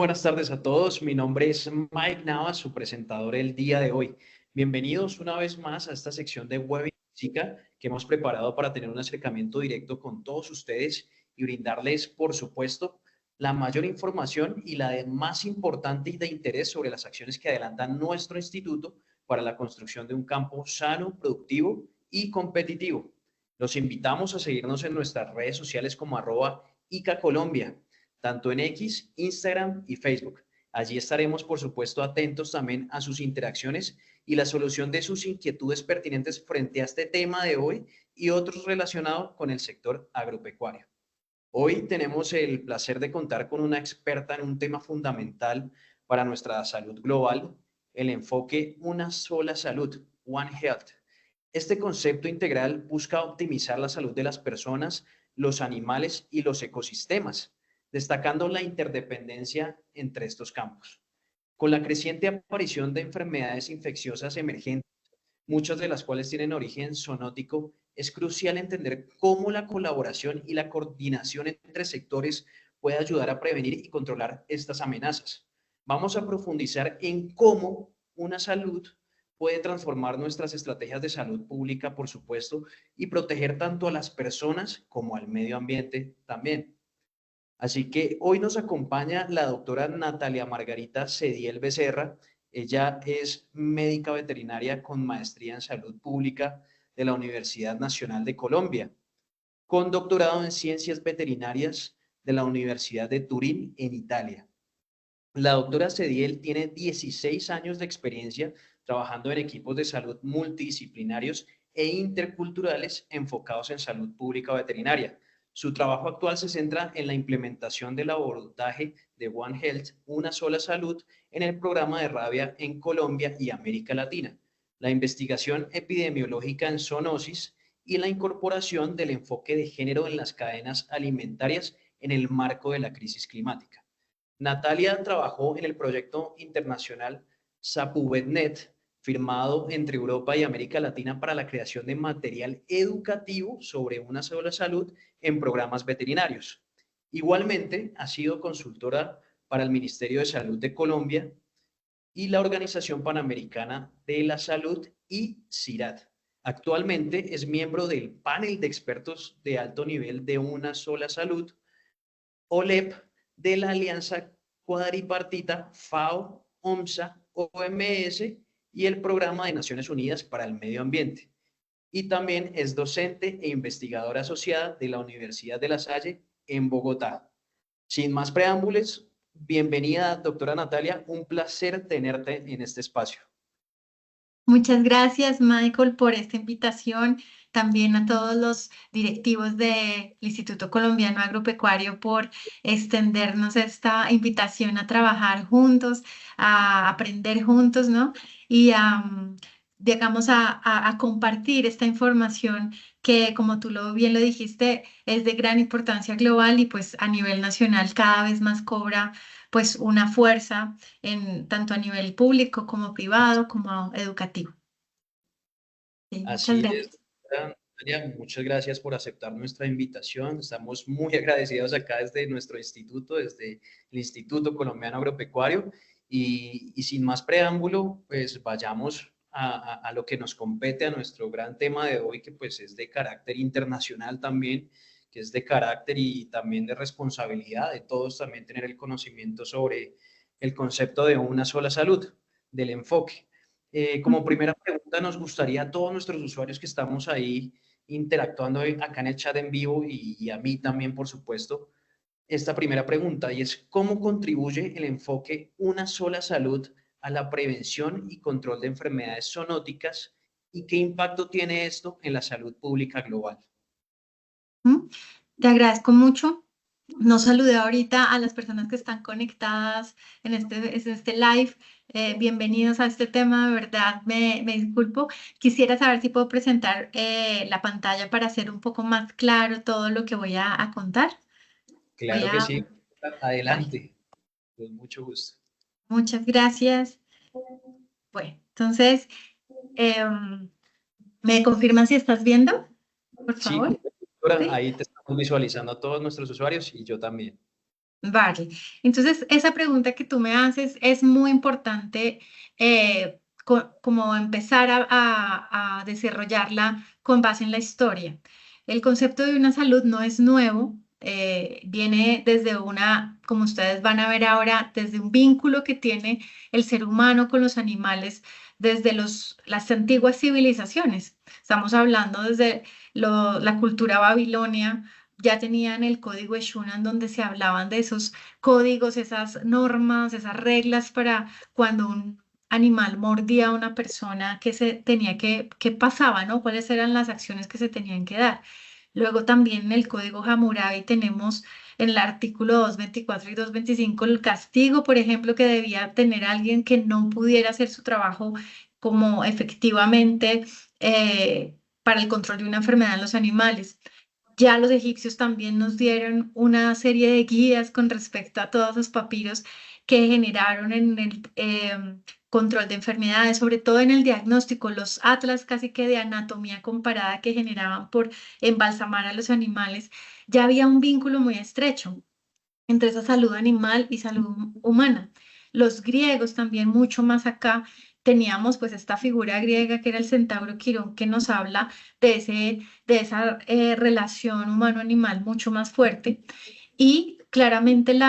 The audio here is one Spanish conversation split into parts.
buenas tardes a todos. Mi nombre es Mike Navas, su presentador el día de hoy. Bienvenidos una vez más a esta sección de Web Física que hemos preparado para tener un acercamiento directo con todos ustedes y brindarles, por supuesto, la mayor información y la de más importante y de interés sobre las acciones que adelantan nuestro instituto para la construcción de un campo sano, productivo y competitivo. Los invitamos a seguirnos en nuestras redes sociales como @ICAColombia, tanto en X, Instagram y Facebook. Allí estaremos, por supuesto, atentos también a sus interacciones y la solución de sus inquietudes pertinentes frente a este tema de hoy y otros relacionados con el sector agropecuario. Hoy tenemos el placer de contar con una experta en un tema fundamental para nuestra salud global, el enfoque Una sola salud, One Health. Este concepto integral busca optimizar la salud de las personas, los animales y los ecosistemas, destacando la interdependencia entre estos campos. Con la creciente aparición de enfermedades infecciosas emergentes, muchas de las cuales tienen origen zoonótico, es crucial entender cómo la colaboración y la coordinación entre sectores puede ayudar a prevenir y controlar estas amenazas. Vamos a profundizar en cómo una salud puede transformar nuestras estrategias de salud pública, por supuesto, y proteger tanto a las personas como al medio ambiente también. Así que hoy nos acompaña la doctora Natalia Margarita Cediel Becerra. Ella es médica veterinaria con maestría en salud pública de la Universidad Nacional de Colombia, con doctorado en ciencias veterinarias de la Universidad de Turín en Italia. La doctora Cediel tiene 16 años de experiencia trabajando en equipos de salud multidisciplinarios e interculturales enfocados en salud pública veterinaria. Su trabajo actual se centra en la implementación del abordaje de One Health, una sola salud, en el programa de rabia en Colombia y América Latina, la investigación epidemiológica en zoonosis y la incorporación del enfoque de género en las cadenas alimentarias en el marco de la crisis climática. Natalia trabajó en el proyecto internacional SAPUVETNet, firmado entre Europa y América Latina para la creación de material educativo sobre una sola salud en programas veterinarios. Igualmente, ha sido consultora para el Ministerio de Salud de Colombia y la Organización Panamericana de la Salud y CIRAD. Actualmente es miembro del panel de expertos de alto nivel de Una Sola Salud, OLEP, de la Alianza Cuadripartita FAO, OMSA, OMS y el Programa de Naciones Unidas para el Medio Ambiente. Y también es docente e investigadora asociada de la Universidad de La Salle en Bogotá. Sin más preámbulos, bienvenida, doctora Natalia. Un placer tenerte en este espacio. Muchas gracias, Michael, por esta invitación. También a todos los directivos del Instituto Colombiano Agropecuario por extendernos esta invitación a trabajar juntos, a aprender juntos, ¿no? Y digamos, a compartir esta información que, como tú bien lo dijiste, es de gran importancia global y pues a nivel nacional cada vez más cobra pues una fuerza en tanto a nivel público como privado como educativo. Sí, muchas Así es, gracias. doctora Natalia, muchas gracias por aceptar nuestra invitación. Estamos muy agradecidos acá desde nuestro instituto, desde el Instituto Colombiano Agropecuario. Y sin más preámbulo, pues vayamos a lo que nos compete, a nuestro gran tema de hoy, que pues es de carácter internacional también, que es de carácter y también de responsabilidad de todos también tener el conocimiento sobre el concepto de una sola salud, del enfoque. Como Ujú. primera pregunta, nos gustaría a todos nuestros usuarios que estamos ahí interactuando acá en el chat en vivo y a mí también, por supuesto, esta primera pregunta y es ¿cómo contribuye el enfoque Una sola salud a la prevención y control de enfermedades zoonóticas y qué impacto tiene esto en la salud pública global? Mm, Te agradezco mucho. No saludé ahorita a las personas que están conectadas en este live. Bienvenidos a este tema, de verdad, me disculpo. Quisiera saber si puedo presentar la pantalla para hacer un poco más claro todo lo que voy a contar. Voy Claro que a, sí, vale, adelante, con mucho gusto. muchas gracias. Bueno, entonces, em, ¿me confirman si estás viendo, por Sí, favor? doctora, Sí. ahí te estamos visualizando a todos nuestros usuarios y yo también. Vale. Entonces, esa pregunta que tú me haces es muy importante, como empezar a desarrollarla con base en la historia. El concepto de una salud no es nuevo, viene desde como ustedes van a ver ahora, desde un vínculo que tiene el ser humano con los animales desde las antiguas civilizaciones. Estamos hablando desde la cultura babilonia, ya tenían el código Eshunan donde se hablaban de esos códigos, esas normas, esas reglas para cuando un animal mordía a una persona que se tenía que pasaba, ¿no? ¿Cuáles eran las acciones que se tenían que dar? Luego también en el código Hammurabi tenemos en el artículo 224 y 225 el castigo, por ejemplo, que debía tener alguien que no pudiera hacer su trabajo como efectivamente para el control de una enfermedad en los animales. Ya los egipcios también nos dieron una serie de guías con respecto a todos los papiros que generaron en el control de enfermedades, sobre todo en el diagnóstico, los atlas casi que de anatomía comparada que generaban por embalsamar a los animales. Ya había un vínculo muy estrecho entre esa salud animal y salud humana. Los griegos también mucho más acá teníamos pues esta figura griega que era el centauro Quirón que nos habla de esa relación humano-animal mucho más fuerte y claramente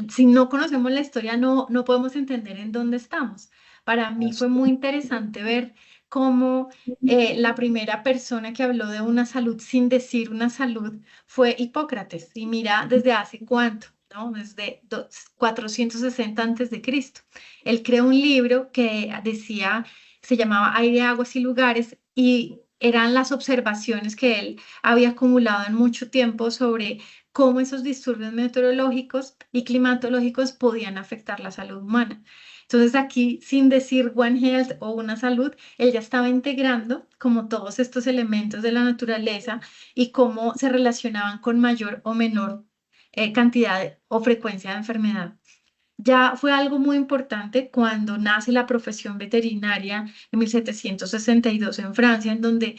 si no conocemos la historia no podemos entender en dónde estamos. Para mí fue muy interesante ver cómo la primera persona que habló de una salud sin decir una salud fue Hipócrates. Y mira, ¿desde hace cuánto? ¿No? Desde 460 antes de Cristo. Él creó un libro que decía, se llamaba Aire, Aguas y Lugares y eran las observaciones que él había acumulado en mucho tiempo sobre cómo esos disturbios meteorológicos y climatológicos podían afectar la salud humana. Entonces aquí, sin decir One Health o una salud, él ya estaba integrando como todos estos elementos de la naturaleza y cómo se relacionaban con mayor o menor cantidad o frecuencia de enfermedad. Ya fue algo muy importante cuando nace la profesión veterinaria en 1762 en Francia, en donde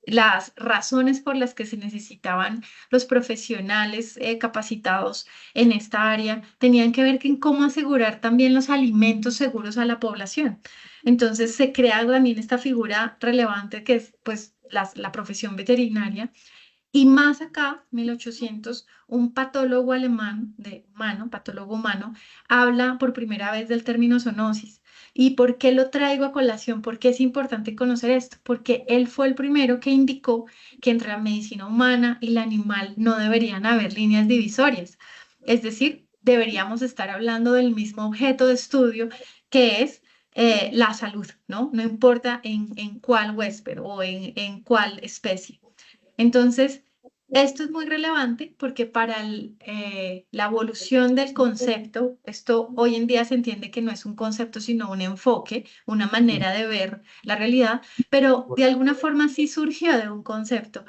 las razones por las que se necesitaban los profesionales capacitados en esta área tenían que ver con cómo asegurar también los alimentos seguros a la población. Entonces se crea también esta figura relevante que es pues la profesión veterinaria y más acá, 1800, un patólogo alemán patólogo humano, habla por primera vez del término zoonosis. ¿Y por qué lo traigo a colación? ¿Por qué es importante conocer esto? Porque él fue el primero que indicó que entre la medicina humana y la animal no deberían haber líneas divisorias. Es decir, deberíamos estar hablando del mismo objeto de estudio que es la salud, ¿no? No importa en cuál huésped o en cuál especie. Entonces, esto es muy relevante porque para la evolución del concepto, esto hoy en día se entiende que no es un concepto, sino un enfoque, una manera de ver la realidad, pero de alguna forma sí surgió de un concepto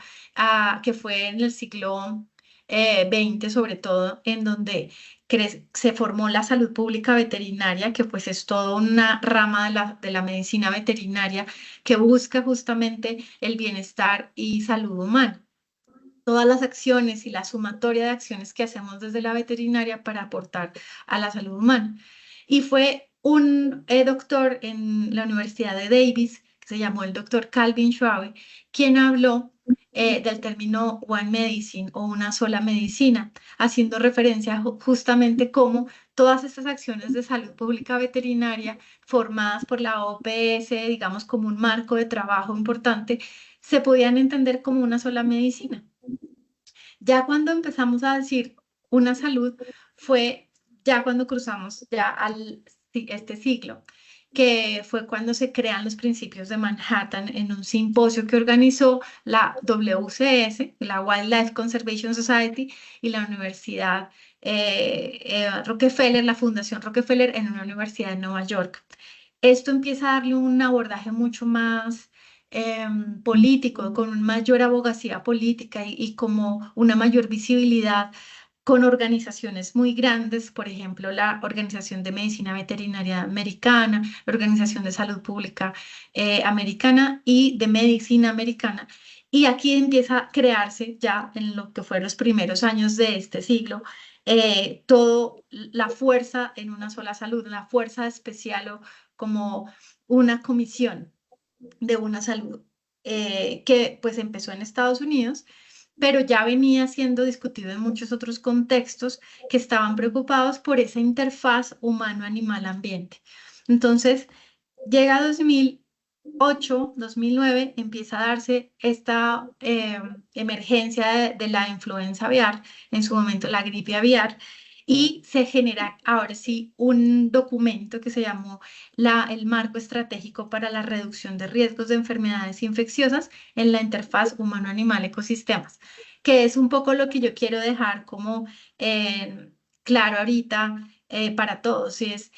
que fue en el siglo XX sobre todo, en donde se formó la salud pública veterinaria, que pues es toda una rama de la medicina veterinaria que busca justamente el bienestar y salud humana. Todas las acciones y la sumatoria de acciones que hacemos desde la veterinaria para aportar a la salud humana. Y fue un doctor en la Universidad de Davis, que se llamó el doctor Calvin Schwabe, quien habló del término One Medicine o una sola medicina, haciendo referencia justamente cómo todas estas acciones de salud pública veterinaria formadas por la OPS, digamos como un marco de trabajo importante, se podían entender como una sola medicina. Ya cuando empezamos a decir una salud fue ya cuando cruzamos ya este siglo, que fue cuando se crean los principios de Manhattan en un simposio que organizó la WCS, la Wildlife Conservation Society, y la Universidad Rockefeller, la Fundación Rockefeller en una universidad en Nueva York. Esto empieza a darle un abordaje mucho más político, con una mayor abogacía política y como una mayor visibilidad con organizaciones muy grandes, por ejemplo, la Organización de Medicina Veterinaria Americana, la Organización de Salud Pública Americana y de Medicina Americana. Y aquí empieza a crearse ya en lo que fueron los primeros años de este siglo, todo la fuerza en una sola salud, la fuerza especial o como una comisión de una salud, que pues empezó en Estados Unidos, pero ya venía siendo discutido en muchos otros contextos que estaban preocupados por esa interfaz humano-animal-ambiente. Entonces, llega 2008, 2009, empieza a darse esta emergencia de la influenza aviar, en su momento la gripe aviar, y se genera ahora sí un documento que se llamó el Marco Estratégico para la Reducción de Riesgos de Enfermedades Infecciosas en la Interfaz Humano-Animal-Ecosistemas, que es un poco lo que yo quiero dejar como claro ahorita para todos, y es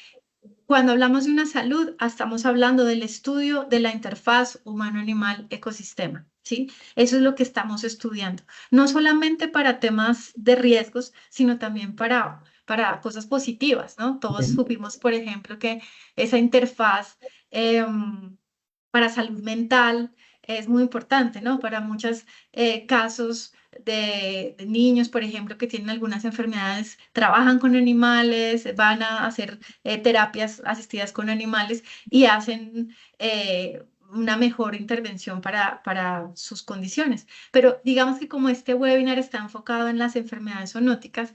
cuando hablamos de una salud, estamos hablando del estudio de la interfaz humano-animal-ecosistema, ¿sí? Eso es lo que estamos estudiando, no solamente para temas de riesgos, sino también para cosas positivas, ¿no? Todos supimos, por ejemplo, que esa interfaz para salud mental es muy importante, ¿no? Para muchos casos de niños, por ejemplo, que tienen algunas enfermedades, trabajan con animales, van a hacer terapias asistidas con animales y hacen una mejor intervención para sus condiciones. Pero digamos que como este webinar está enfocado en las enfermedades zoonóticas,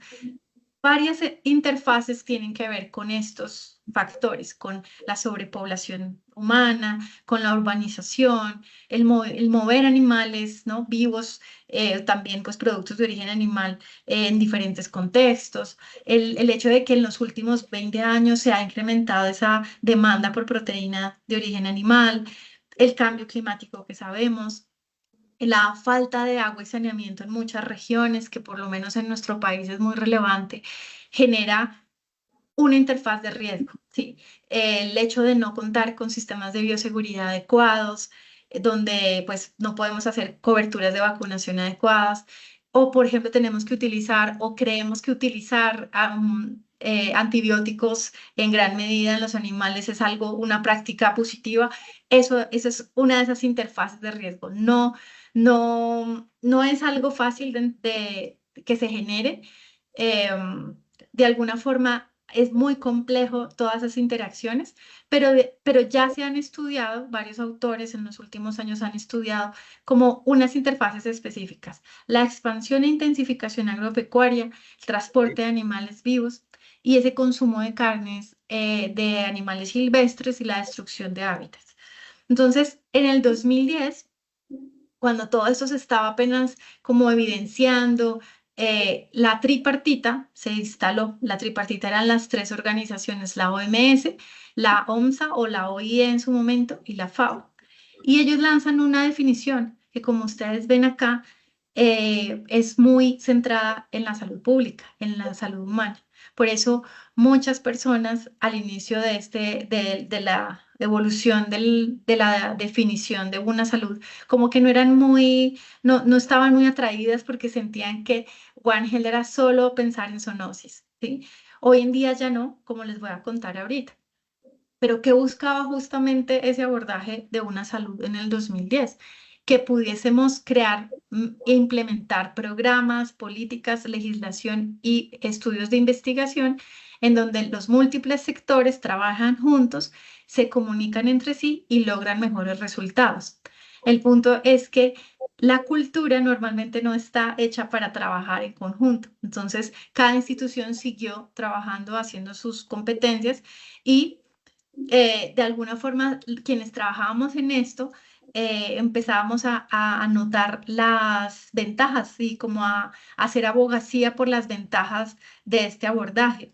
varias interfaces tienen que ver con estos factores, con la sobrepoblación humana, con la urbanización, el mover animales, ¿no? Vivos, también pues productos de origen animal en diferentes contextos, el hecho de que en los últimos 20 años se ha incrementado esa demanda por proteína de origen animal, el cambio climático que sabemos, la falta de agua y saneamiento en muchas regiones, que por lo menos en nuestro país es muy relevante, genera una interfaz de riesgo, ¿sí? El hecho de no contar con sistemas de bioseguridad adecuados, donde pues no podemos hacer coberturas de vacunación adecuadas, o por ejemplo tenemos que utilizar o creemos que utilizar antibióticos en gran medida en los animales es algo, una práctica positiva. Eso es una de esas interfaces de riesgo. No es algo fácil que se genere. De alguna forma es muy complejo todas esas interacciones, pero ya se han estudiado, varios autores en los últimos años han estudiado como unas interfaces específicas, la expansión e intensificación agropecuaria, el transporte de animales vivos y ese consumo de carnes de animales silvestres y la destrucción de hábitats. Entonces, en el 2010, cuando todo esto se estaba apenas como evidenciando, la tripartita se instaló. La tripartita eran las tres organizaciones, la OMS, la OMSA o la OIE en su momento y la FAO. Y ellos lanzan una definición que, como ustedes ven acá, es muy centrada en la salud pública, en la salud humana. Por eso muchas personas al inicio de la evolución de la definición de una salud, como que no eran no estaban muy atraídas porque sentían que One Health era solo pensar en zoonosis, ¿sí? Hoy en día ya no, como les voy a contar ahorita. Pero ¿qué buscaba justamente ese abordaje de una salud en el 2010? Que pudiésemos crear e implementar programas, políticas, legislación y estudios de investigación en donde los múltiples sectores trabajan juntos, se comunican entre sí y logran mejores resultados. El punto es que la cultura normalmente no está hecha para trabajar en conjunto. Entonces, cada institución siguió trabajando, haciendo sus competencias y de alguna forma, quienes trabajábamos en esto, empezábamos a notar las ventajas y como a hacer abogacía por las ventajas de este abordaje.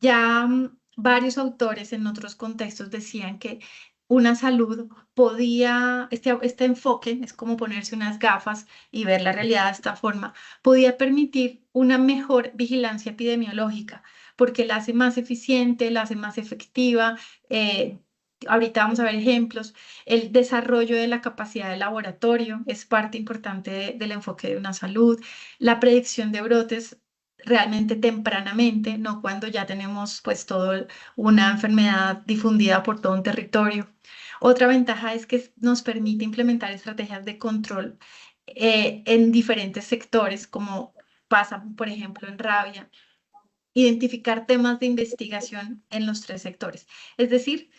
Ya varios autores en otros contextos decían que una salud podía, este enfoque, es como ponerse unas gafas y ver la realidad de esta forma, podía permitir una mejor vigilancia epidemiológica, porque la hace más eficiente, la hace más efectiva. eh, Ahorita vamos a ver ejemplos. El desarrollo de la capacidad de laboratorio es parte importante del enfoque de una salud. La predicción de brotes realmente tempranamente, no cuando ya tenemos pues todo una enfermedad difundida por todo un territorio. Otra ventaja es que nos permite implementar estrategias de control en diferentes sectores, como pasa, por ejemplo, en rabia, identificar temas de investigación en los tres sectores. Es decir,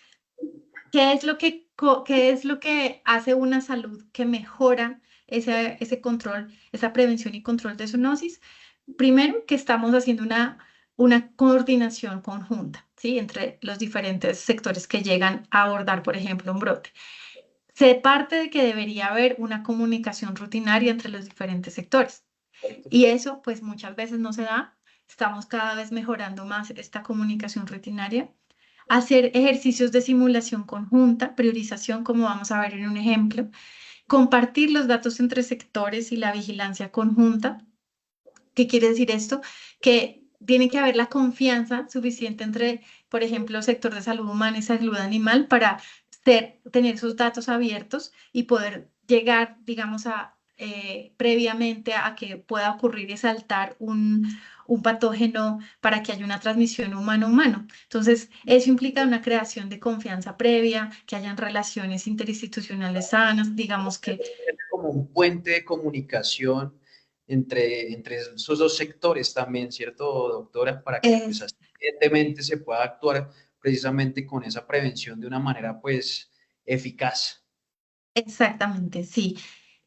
qué es lo que hace una salud que mejora ese control, esa prevención y control de zoonosis? Primero, que estamos haciendo una coordinación conjunta, ¿sí? Entre los diferentes sectores que llegan a abordar, por ejemplo, un brote. Se parte de que debería haber una comunicación rutinaria entre los diferentes sectores. Y eso, pues muchas veces no se da. Estamos cada vez mejorando más esta comunicación rutinaria. Hacer ejercicios de simulación conjunta, priorización, como vamos a ver en un ejemplo. Compartir los datos entre sectores y la vigilancia conjunta. ¿Qué quiere decir esto? Que tiene que haber la confianza suficiente entre, por ejemplo, el sector de salud humana y salud animal para tener sus datos abiertos y poder llegar, digamos, previamente a que pueda ocurrir y saltar un patógeno para que haya una transmisión humano-humano. Entonces, eso implica una creación de confianza previa, que hayan relaciones interinstitucionales sanas, digamos que Como un puente de comunicación entre esos dos sectores también, ¿cierto, doctora? Para que pues es evidentemente se pueda actuar precisamente con esa prevención de una manera pues eficaz. exactamente, sí.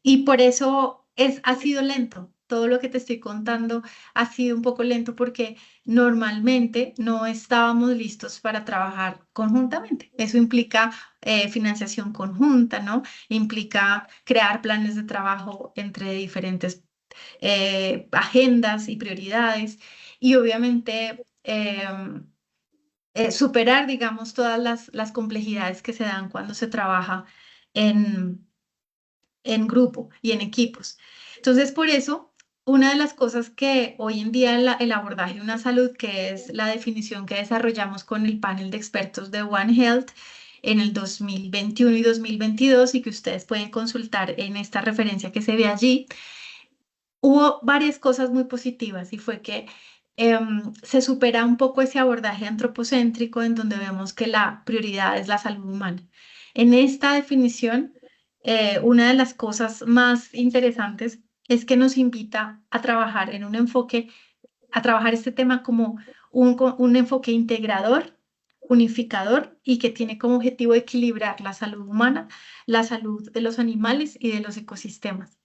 Y por eso ha sido lento. Todo lo que te estoy contando ha sido un poco lento porque normalmente no estábamos listos para trabajar conjuntamente. Eso implica financiación conjunta, ¿no? Implica crear planes de trabajo entre diferentes agendas y prioridades y obviamente superar, digamos, todas las complejidades que se dan cuando se trabaja en grupo y en equipos. Entonces, por eso, una de las cosas que hoy en día el abordaje de una salud, que es la definición que desarrollamos con el panel de expertos de One Health en el 2021 y 2022 y que ustedes pueden consultar en esta referencia que se ve allí, hubo varias cosas muy positivas y fue que se supera un poco ese abordaje antropocéntrico en donde vemos que la prioridad es la salud humana. En esta definición, una de las cosas más interesantes es que nos invita a trabajar en un enfoque, a trabajar este tema como un enfoque integrador, unificador y que tiene como objetivo equilibrar la salud humana, la salud de los animales y de los ecosistemas.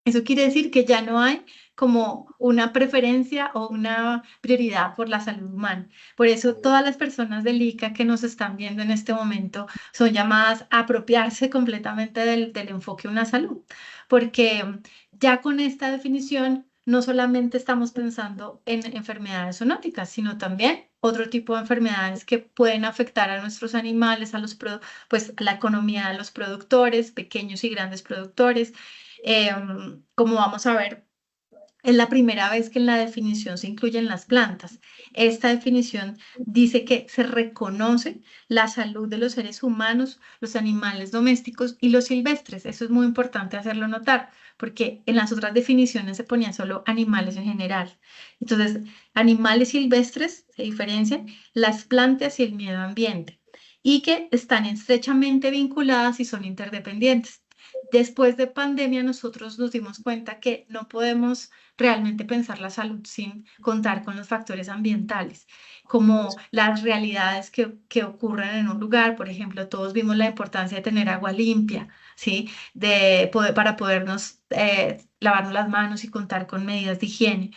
Eso quiere decir que ya no hay como una preferencia o una prioridad por la salud humana. Por eso todas las personas del ICA que nos están viendo en este momento son llamadas a apropiarse completamente del enfoque de una salud, porque ya con esta definición no solamente estamos pensando en enfermedades zoonóticas, sino también otro tipo de enfermedades que pueden afectar a nuestros animales, pues a la economía de los productores, pequeños y grandes productores. Como vamos a ver, es la primera vez que en la definición se incluyen las plantas. Esta definición dice que se reconoce la salud de los seres humanos, los animales domésticos y los silvestres. Eso es muy importante hacerlo notar, porque en las otras definiciones se ponían solo animales en general. Entonces, animales silvestres se diferencian, las plantas y el medio ambiente, y que están estrechamente vinculadas y son interdependientes. Después de pandemia, nosotros nos dimos cuenta que no podemos realmente pensar la salud sin contar con los factores ambientales, como las realidades que ocurren en un lugar. Por ejemplo, todos vimos la importancia de tener agua limpia, ¿sí? Para podernos lavarnos las manos y contar con medidas de higiene,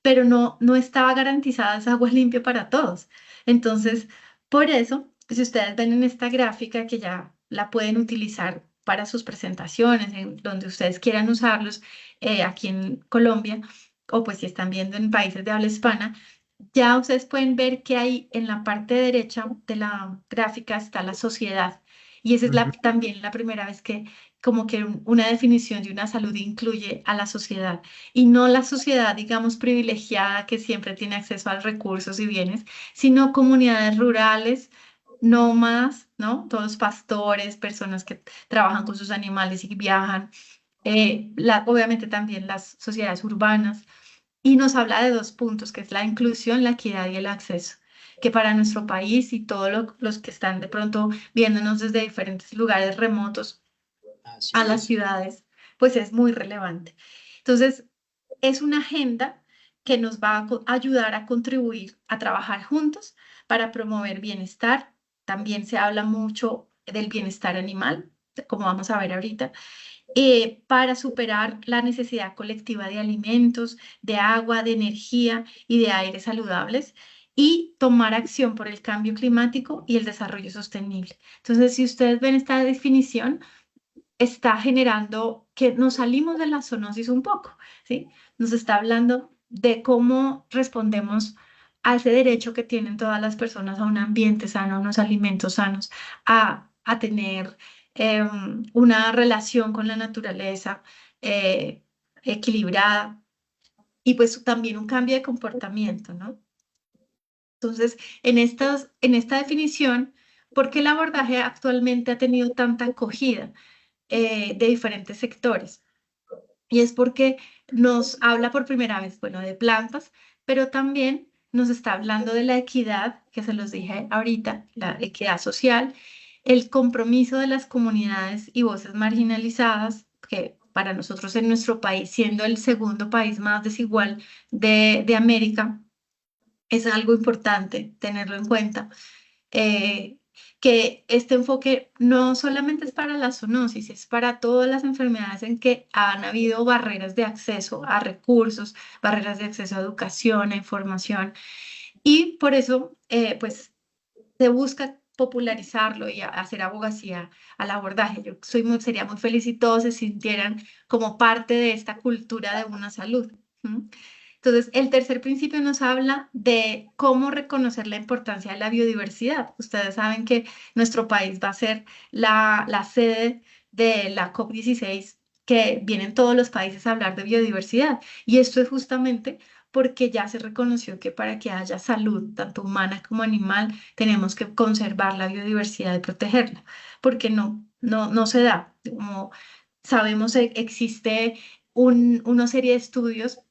pero no estaba garantizada esa agua limpia para todos. Entonces, por eso, si ustedes ven en esta gráfica que ya la pueden utilizar para sus presentaciones, en donde ustedes quieran usarlos, aquí en Colombia, o pues si están viendo en países de habla hispana, ya ustedes pueden ver que hay en la parte derecha de la gráfica está la sociedad. Y esa es Ujú. también la primera vez que como que una definición de una salud incluye a la sociedad y no la sociedad, digamos, privilegiada que siempre tiene acceso a recursos y bienes, sino comunidades rurales, nómadas, ¿no? Todos pastores, personas que trabajan con sus animales y viajan, obviamente también las sociedades urbanas, y nos habla de dos puntos, que es la inclusión, la equidad y el acceso, que para nuestro país y todos los que están de pronto viéndonos desde diferentes lugares remotos a Así las es. ciudades, pues es muy relevante. Entonces, es una agenda que nos va a ayudar a contribuir a trabajar juntos para promover bienestar. También se habla mucho del bienestar animal, como vamos a ver ahorita, para superar la necesidad colectiva de alimentos, de agua, de energía y de aire saludables y tomar acción por el cambio climático y el desarrollo sostenible. Entonces, si ustedes ven esta definición, está generando que nos salimos de la zoonosis un poco, ¿sí? Nos está hablando de cómo respondemos a ese derecho que tienen todas las personas a un ambiente sano, a unos alimentos sanos, a tener una relación con la naturaleza eh, equilibrada y pues también un cambio de comportamiento, ¿no? Entonces, en esta definición, ¿por qué el abordaje actualmente ha tenido tanta acogida de diferentes sectores? Y es porque nos habla por primera vez, bueno, de plantas, pero también nos está hablando de la equidad, que se los dije ahorita, la equidad social, el compromiso de las comunidades y voces marginalizadas, que para nosotros en nuestro país, siendo el segundo país más desigual de América, es algo importante tenerlo en cuenta. eh, que este enfoque no solamente es para la zoonosis, es para todas las enfermedades en que han habido barreras de acceso a recursos, barreras de acceso a educación, a información, y por eso, pues, se busca popularizarlo y hacer abogacía al abordaje. Yo sería muy feliz si todos se sintieran como parte de esta cultura de una salud. ¿M? Entonces, el tercer principio nos habla de cómo reconocer la importancia de la biodiversidad. Ustedes saben que nuestro país va a ser la sede de la COP16, que vienen todos los países a hablar de biodiversidad. Y esto es justamente porque ya se reconoció que para que haya salud, tanto humana como animal, tenemos que conservar la biodiversidad y protegerla, porque no se da. Como sabemos, existe una serie de estudios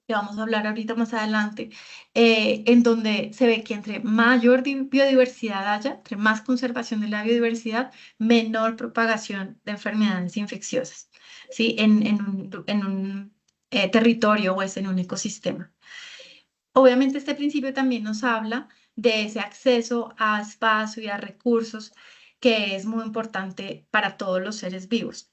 que vamos a hablar ahorita más adelante, en donde se ve que entre mayor biodiversidad haya, entre más conservación de la biodiversidad, menor propagación de enfermedades infecciosas, ¿sí? En un territorio o es en un ecosistema. Obviamente este principio también nos habla de ese acceso a espacio y a recursos que es muy importante para todos los seres vivos.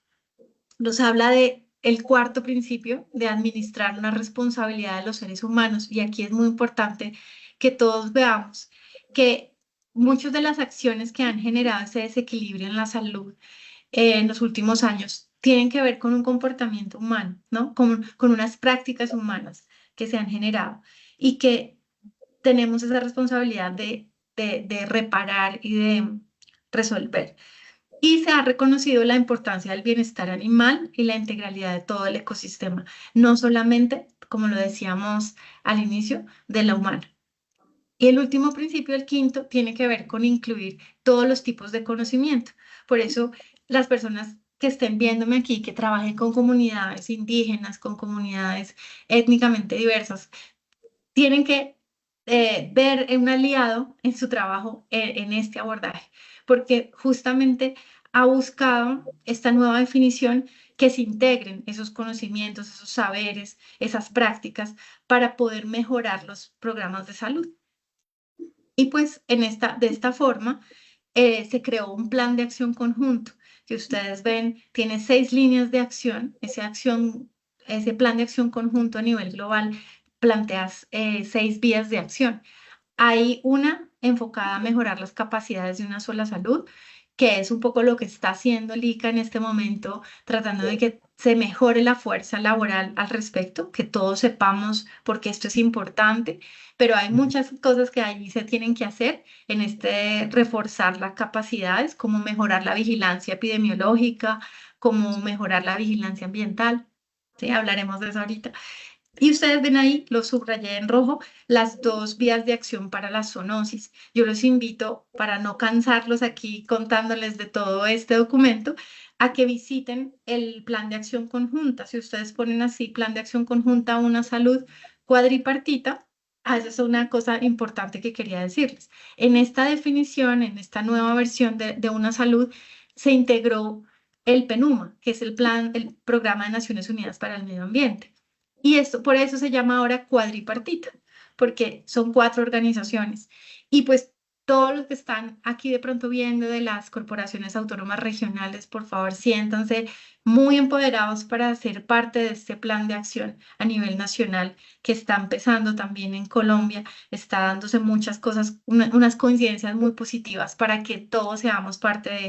Nos habla de el cuarto principio de administrar una responsabilidad de los seres humanos y aquí es muy importante que todos veamos que muchas de las acciones que han generado ese desequilibrio en la salud en los últimos años tienen que ver con un comportamiento humano, ¿no? Con unas prácticas humanas que se han generado y que tenemos esa responsabilidad de reparar y de resolver. Y se ha reconocido la importancia del bienestar animal y la integralidad de todo el ecosistema, no solamente, como lo decíamos al inicio, de la humana. Y el último principio, el quinto, tiene que ver con incluir todos los tipos de conocimiento. Por eso, las personas que estén viéndome aquí, que trabajen con comunidades indígenas, con comunidades étnicamente diversas, tienen que ver un aliado en su trabajo en este abordaje, porque justamente ha buscado esta nueva definición que se integren esos conocimientos, esos saberes, esas prácticas para poder mejorar los programas de salud. Y pues de esta forma se creó un plan de acción conjunto que ustedes ven, tiene 6 líneas de acción. Ese plan de acción conjunto a nivel global plantea 6 vías de acción. Hay una enfocada a mejorar las capacidades de una sola salud, que es un poco lo que está haciendo el ICA en este momento, tratando de que se mejore la fuerza laboral al respecto, que todos sepamos por qué esto es importante, pero hay muchas cosas que ahí se tienen que hacer en reforzar las capacidades, como mejorar la vigilancia epidemiológica, como mejorar la vigilancia ambiental. Sí, hablaremos de eso ahorita. Y ustedes ven ahí, lo subrayé en rojo, las 2 vías de acción para la zoonosis. Yo los invito, para no cansarlos aquí contándoles de todo este documento, a que visiten el plan de acción conjunta. Si ustedes ponen así, plan de acción conjunta, una salud cuadripartita, esa es una cosa importante que quería decirles. En esta definición, en esta nueva versión de una salud, se integró el PNUMA, que es el Programa de Naciones Unidas para el Medio Ambiente. Y esto, por eso se llama ahora cuadripartita, porque son 4 organizaciones. Y pues todos los que están aquí de pronto viendo de las corporaciones autónomas regionales, por favor, siéntanse muy empoderados para ser parte de este plan de acción a nivel nacional que está empezando también en Colombia. Está dándose muchas cosas, unas coincidencias muy positivas para que todos seamos parte de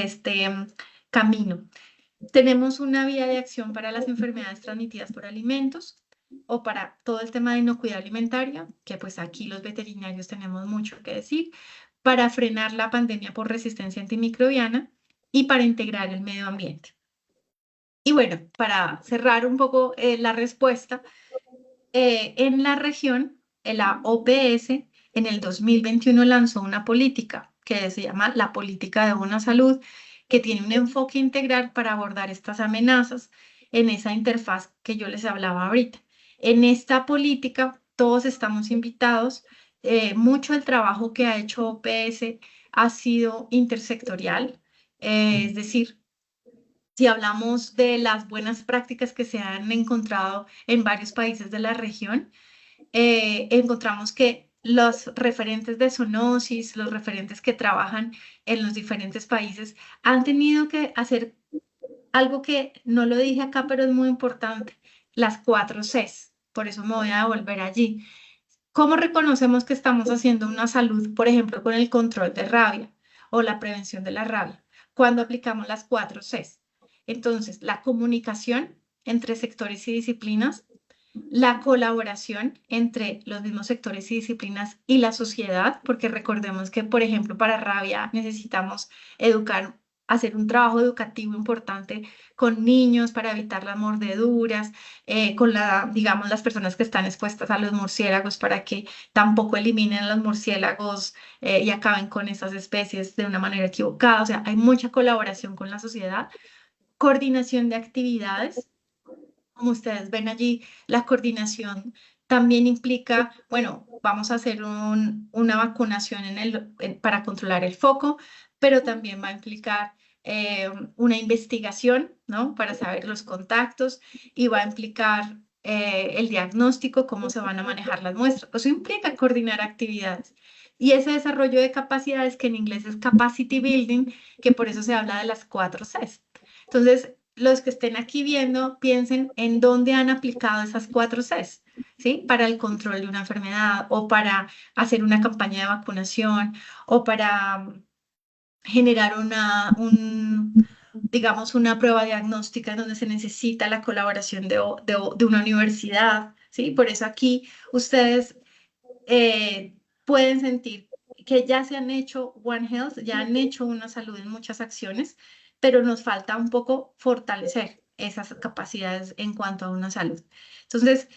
este camino. Tenemos una vía de acción para las enfermedades transmitidas por alimentos o para todo el tema de inocuidad alimentaria, que pues aquí los veterinarios tenemos mucho que decir, para frenar la pandemia por resistencia antimicrobiana y para integrar el medio ambiente. Y bueno, para cerrar un poco la respuesta, en la región, la OPS en el 2021 lanzó una política que se llama la Política de Buena Salud, que tiene un enfoque integral para abordar estas amenazas en esa interfaz que yo les hablaba ahorita. En esta política, todos estamos invitados. Mucho del trabajo que ha hecho OPS ha sido intersectorial, es decir, si hablamos de las buenas prácticas que se han encontrado en varios países de la región, encontramos que los referentes de zoonosis, los referentes que trabajan en los diferentes países, han tenido que hacer algo que no lo dije acá, pero es muy importante, las 4 Cs. Por eso me voy a volver allí. ¿Cómo reconocemos que estamos haciendo una salud, por ejemplo, con el control de rabia o la prevención de la rabia? Cuando aplicamos las 4 Cs. Entonces, la comunicación entre sectores y disciplinas, la colaboración entre los mismos sectores y disciplinas y la sociedad, porque recordemos que, por ejemplo, para rabia necesitamos educar, hacer un trabajo educativo importante con niños para evitar las mordeduras, con digamos, las personas que están expuestas a los murciélagos para que tampoco eliminen a los murciélagos y acaben con esas especies de una manera equivocada. O sea, hay mucha colaboración con la sociedad, coordinación de actividades. Como ustedes ven allí, la coordinación también implica, bueno, vamos a hacer una vacunación para controlar el foco, pero también va a implicar una investigación, ¿no? Para saber los contactos y va a implicar el diagnóstico, cómo se van a manejar las muestras. Eso implica coordinar actividades. Y ese desarrollo de capacidades, que en inglés es capacity building, que por eso se habla de las 4 Cs. Entonces, los que estén aquí viendo, piensen en dónde han aplicado esas 4 Cs, ¿sí? Para el control de una enfermedad o para hacer una campaña de vacunación o para generar digamos, una prueba diagnóstica en donde se necesita la colaboración de una universidad, ¿sí? Por eso aquí ustedes pueden sentir que ya se han hecho One Health, ya han hecho una salud en muchas acciones, pero nos falta un poco fortalecer esas capacidades en cuanto a una salud. Entonces,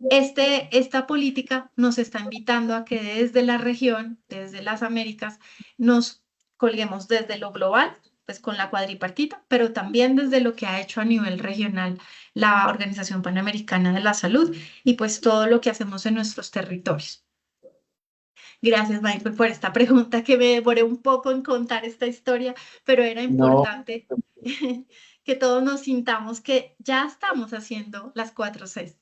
esta política nos está invitando a que desde la región, desde las Américas, nos colguemos desde lo global, pues con la cuadripartita, pero también desde lo que ha hecho a nivel regional la Organización Panamericana de la Salud y pues todo lo que hacemos en nuestros territorios. Gracias, Michael, por esta pregunta que me demoré un poco en contar esta historia, pero era No. importante que todos nos sintamos que ya estamos haciendo las 4 Cs.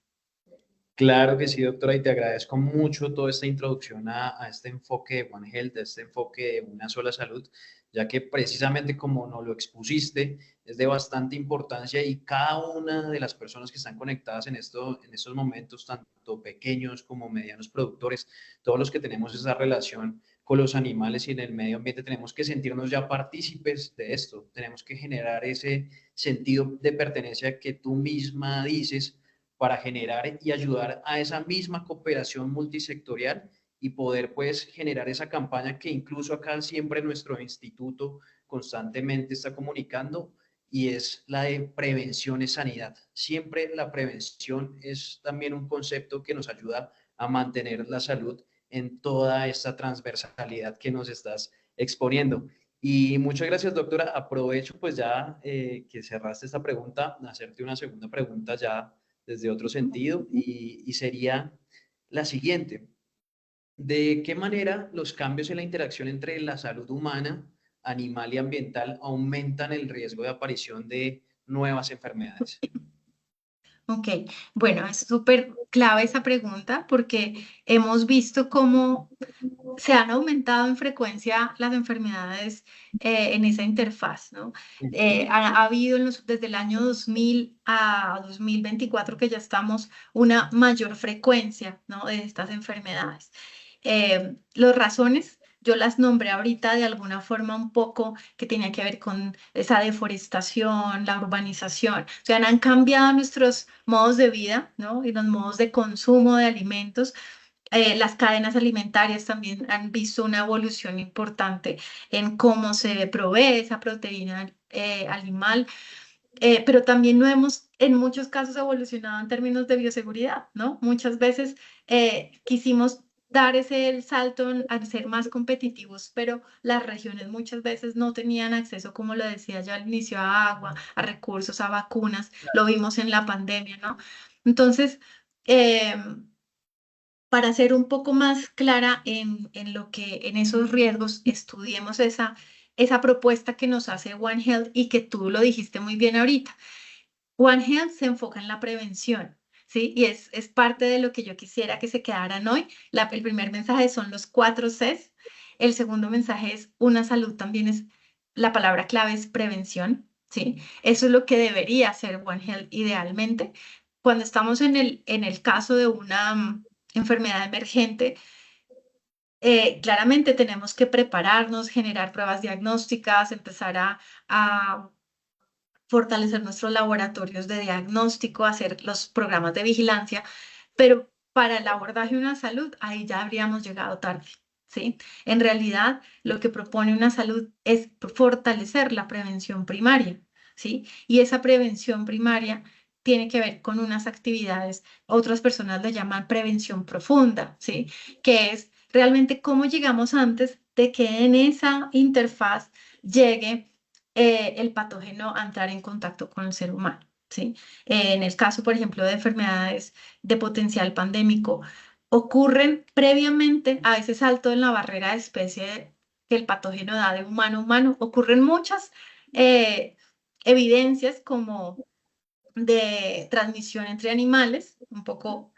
Claro que sí, doctora, y te agradezco mucho toda esta introducción a este enfoque de One Health, a este enfoque de una sola salud, ya que precisamente como nos lo expusiste, es de bastante importancia y cada una de las personas que están conectadas en estos momentos, tanto pequeños como medianos productores, todos los que tenemos esa relación con los animales y en el medio ambiente, tenemos que sentirnos ya partícipes de esto, tenemos que generar ese sentido de pertenencia que tú misma dices para generar y ayudar a esa misma cooperación multisectorial y poder pues generar esa campaña que incluso acá siempre nuestro instituto constantemente está comunicando y es la de prevención es sanidad. Siempre la prevención es también un concepto que nos ayuda a mantener la salud en toda esta transversalidad que nos estás exponiendo. Y muchas gracias, doctora. Aprovecho pues ya que cerraste esta pregunta, hacerte una segunda pregunta ya desde otro sentido y sería la siguiente. ¿De qué manera los cambios en la interacción entre la salud humana animal y ambiental aumentan el riesgo de aparición de nuevas enfermedades? Ok, bueno, es súper clave esa pregunta porque hemos visto cómo se han aumentado en frecuencia las enfermedades en esa interfaz, ¿no? Ujú. Ha habido desde el año 2000 a 2024 que ya estamos una mayor frecuencia, ¿no? De estas enfermedades. Las razones, yo las nombré ahorita de alguna forma un poco que tenía que ver con esa deforestación, la urbanización. O sea, han cambiado nuestros modos de vida, ¿no? Y los modos de consumo de alimentos. Las cadenas alimentarias también han visto una evolución importante en cómo se provee esa proteína animal, pero también no hemos, en muchos casos, evolucionado en términos de bioseguridad, ¿no? Muchas veces quisimos dar ese salto a ser más competitivos, pero las regiones muchas veces no tenían acceso, como lo decía yo al inicio, a agua, a recursos, a vacunas. Lo vimos en la pandemia, ¿no? Entonces, para ser un poco más clara en lo que en esos riesgos, estudiemos esa propuesta que nos hace One Health y que tú lo dijiste muy bien ahorita. One Health se enfoca en la prevención, ¿sí? Y es parte de lo que yo quisiera que se quedaran hoy. El primer mensaje son los 4 Cs. El segundo mensaje es una salud también es, la palabra clave es prevención, ¿sí? Eso es lo que debería hacer One Health idealmente. Cuando estamos en el caso de una enfermedad emergente, claramente tenemos que prepararnos, generar pruebas diagnósticas, empezar a fortalecer nuestros laboratorios de diagnóstico, hacer los programas de vigilancia, pero para el abordaje de una salud, ahí ya habríamos llegado tarde, ¿sí? En realidad, lo que propone una salud es fortalecer la prevención primaria, ¿sí? Y esa prevención primaria tiene que ver con unas actividades, otras personas le llaman prevención profunda, ¿sí? Que es realmente cómo llegamos antes de que en esa interfaz llegue el patógeno a entrar en contacto con el ser humano, ¿sí? En el caso, por ejemplo, de enfermedades de potencial pandémico, ocurren previamente a ese salto en la barrera de especie que el patógeno da de humano a humano, ocurren muchas eh, evidencias como de transmisión entre animales, un poco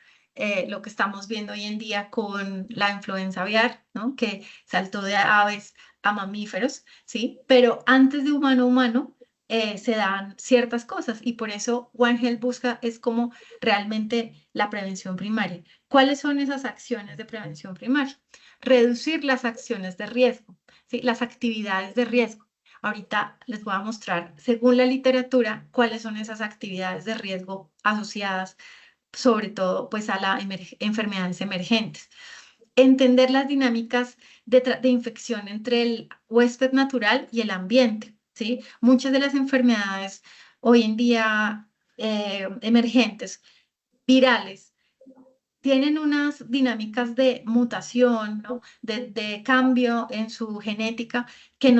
lo que estamos viendo hoy en día con la influenza aviar, ¿no? Que saltó de aves a mamíferos, ¿sí? Pero antes de humano a humano se dan ciertas cosas y por eso One Health busca es como realmente la prevención primaria. ¿Cuáles son esas acciones de prevención primaria? Reducir las acciones de riesgo, ¿sí? Las actividades de riesgo. Ahorita les voy a mostrar, según la literatura, cuáles son esas actividades de riesgo asociadas, sobre todo, pues a las enfermedades emergentes. Entender las dinámicas de infección entre el huésped natural y el ambiente, ¿sí? Muchas de las enfermedades hoy en día emergentes, virales, tienen unas dinámicas de mutación, ¿no? De cambio en su genética que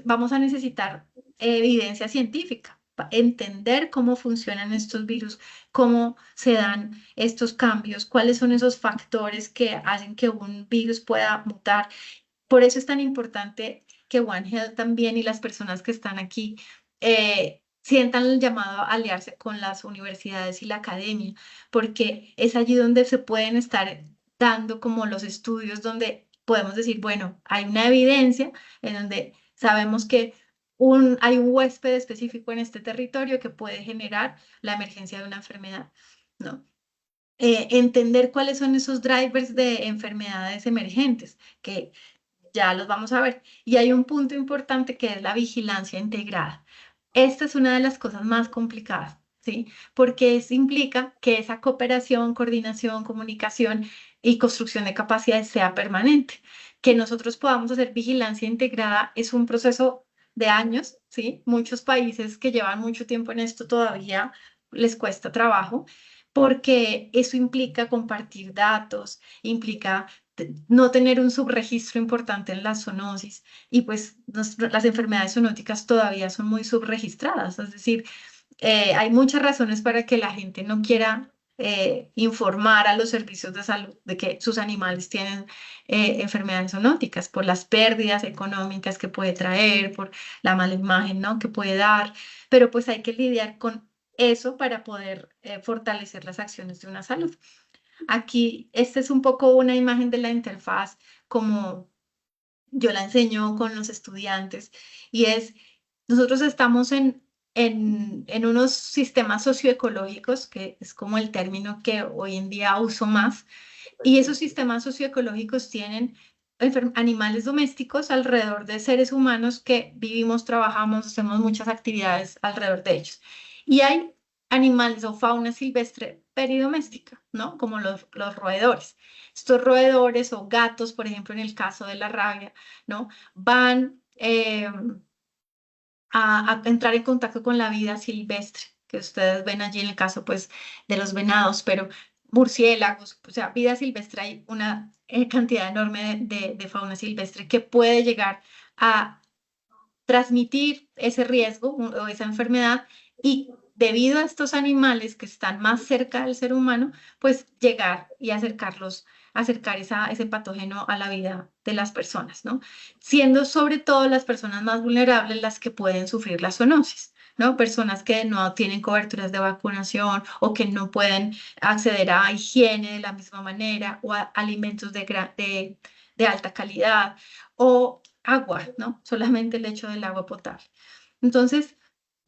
vamos a necesitar evidencia científica, entender cómo funcionan estos virus, cómo se dan estos cambios, cuáles son esos factores que hacen que un virus pueda mutar. Por eso es tan importante que One Health también y las personas que están aquí sientan el llamado a aliarse con las universidades y la academia, porque es allí donde se pueden estar dando como los estudios donde podemos decir, bueno, hay una evidencia en donde sabemos que hay un huésped específico en este territorio que puede generar la emergencia de una enfermedad, ¿no? Entender cuáles son esos drivers de enfermedades emergentes, que ya los vamos a ver. Y hay un punto importante que es la vigilancia integrada. Esta es una de las cosas más complicadas, ¿sí? Porque implica que esa cooperación, coordinación, comunicación y construcción de capacidades sea permanente. Que nosotros podamos hacer vigilancia integrada es un proceso de años, ¿sí? Muchos países que llevan mucho tiempo en esto todavía les cuesta trabajo porque eso implica compartir datos, implica no tener un subregistro importante en la zoonosis y pues las enfermedades zoonóticas todavía son muy subregistradas, es decir, hay muchas razones para que la gente no quiera informar a los servicios de salud de que sus animales tienen enfermedades zoonóticas por las pérdidas económicas que puede traer, por la mala imagen, ¿no?, que puede dar, pero pues hay que lidiar con eso para poder fortalecer las acciones de una salud. Aquí, esta es un poco una imagen de la interfaz como yo la enseño con los estudiantes, y es, nosotros estamos en unos sistemas socioecológicos, que es como el término que hoy en día uso más, y esos sistemas socioecológicos tienen animales domésticos alrededor de seres humanos que vivimos, trabajamos, hacemos muchas actividades alrededor de ellos. Y hay animales o fauna silvestre peridoméstica, ¿no? Como los roedores. Estos roedores o gatos, por ejemplo, en el caso de la rabia, ¿no?, van a entrar en contacto con la vida silvestre, que ustedes ven allí en el caso, pues, de los venados, pero murciélagos, o sea, vida silvestre, hay una cantidad enorme de fauna silvestre que puede llegar a transmitir ese riesgo o esa enfermedad, y debido a estos animales que están más cerca del ser humano, pues llegar y acercar ese patógeno a la vida de las personas, ¿no? Siendo sobre todo las personas más vulnerables las que pueden sufrir la zoonosis, ¿no? Personas que no tienen coberturas de vacunación o que no pueden acceder a higiene de la misma manera o a alimentos de alta calidad o agua, ¿no? Solamente el hecho del agua potable. Entonces,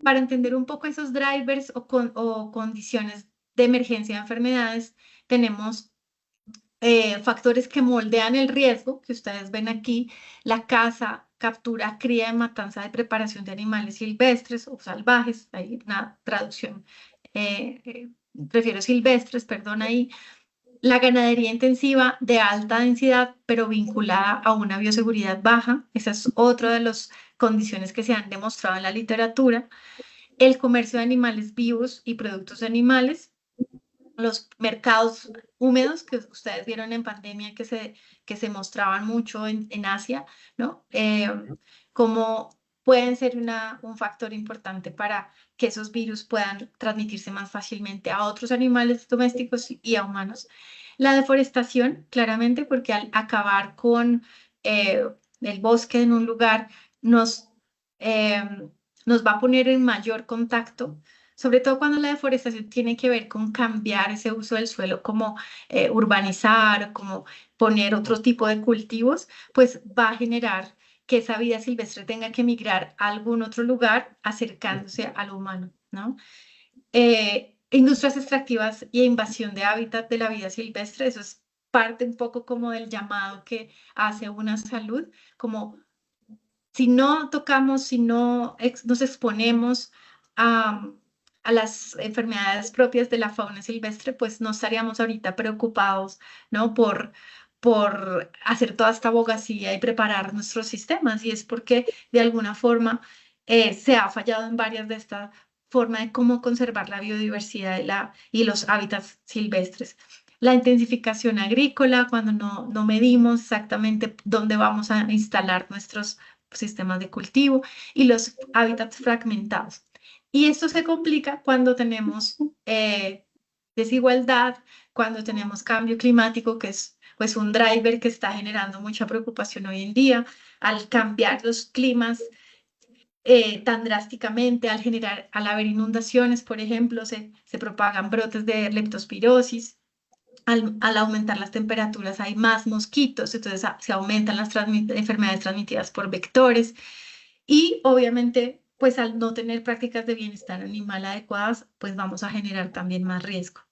para entender un poco esos drivers o condiciones de emergencia de enfermedades, tenemos factores que moldean el riesgo, que ustedes ven aquí: la caza, captura, cría, matanza de preparación de animales silvestres o salvajes, hay una traducción, prefiero silvestres, perdón ahí. La ganadería intensiva de alta densidad, pero vinculada a una bioseguridad baja. Esa es otra de las condiciones que se han demostrado en la literatura. El comercio de animales vivos y productos animales. Los mercados húmedos que ustedes vieron en pandemia que se mostraban mucho en Asia, ¿no? Como pueden ser un factor importante para que esos virus puedan transmitirse más fácilmente a otros animales domésticos y a humanos. La deforestación, claramente, porque al acabar con el bosque en un lugar eh, nos va a poner en mayor contacto, sobre todo cuando la deforestación tiene que ver con cambiar ese uso del suelo, como urbanizar, como poner otro tipo de cultivos, pues va a generar que esa vida silvestre tenga que migrar a algún otro lugar acercándose al humano, ¿no? Industrias extractivas y invasión de hábitat de la vida silvestre, eso es parte un poco como del llamado que hace una salud, como si no tocamos, si no nos exponemos a, a las enfermedades propias de la fauna silvestre, pues no estaríamos ahorita preocupados, ¿no?, por hacer toda esta abogacía y preparar nuestros sistemas. Y es porque de alguna forma se ha fallado en varias de estas formas de cómo conservar la biodiversidad y los hábitats silvestres. La intensificación agrícola, cuando no medimos exactamente dónde vamos a instalar nuestros sistemas de cultivo, y los hábitats fragmentados. Y esto se complica cuando tenemos desigualdad, cuando tenemos cambio climático, que es pues un driver que está generando mucha preocupación hoy en día. Al cambiar los climas tan drásticamente, al haber inundaciones, por ejemplo, se propagan brotes de leptospirosis. Al aumentar las temperaturas hay más mosquitos, entonces se aumentan las enfermedades transmitidas por vectores, y obviamente, pues al no tener prácticas de bienestar animal adecuadas, pues vamos a generar también más riesgo.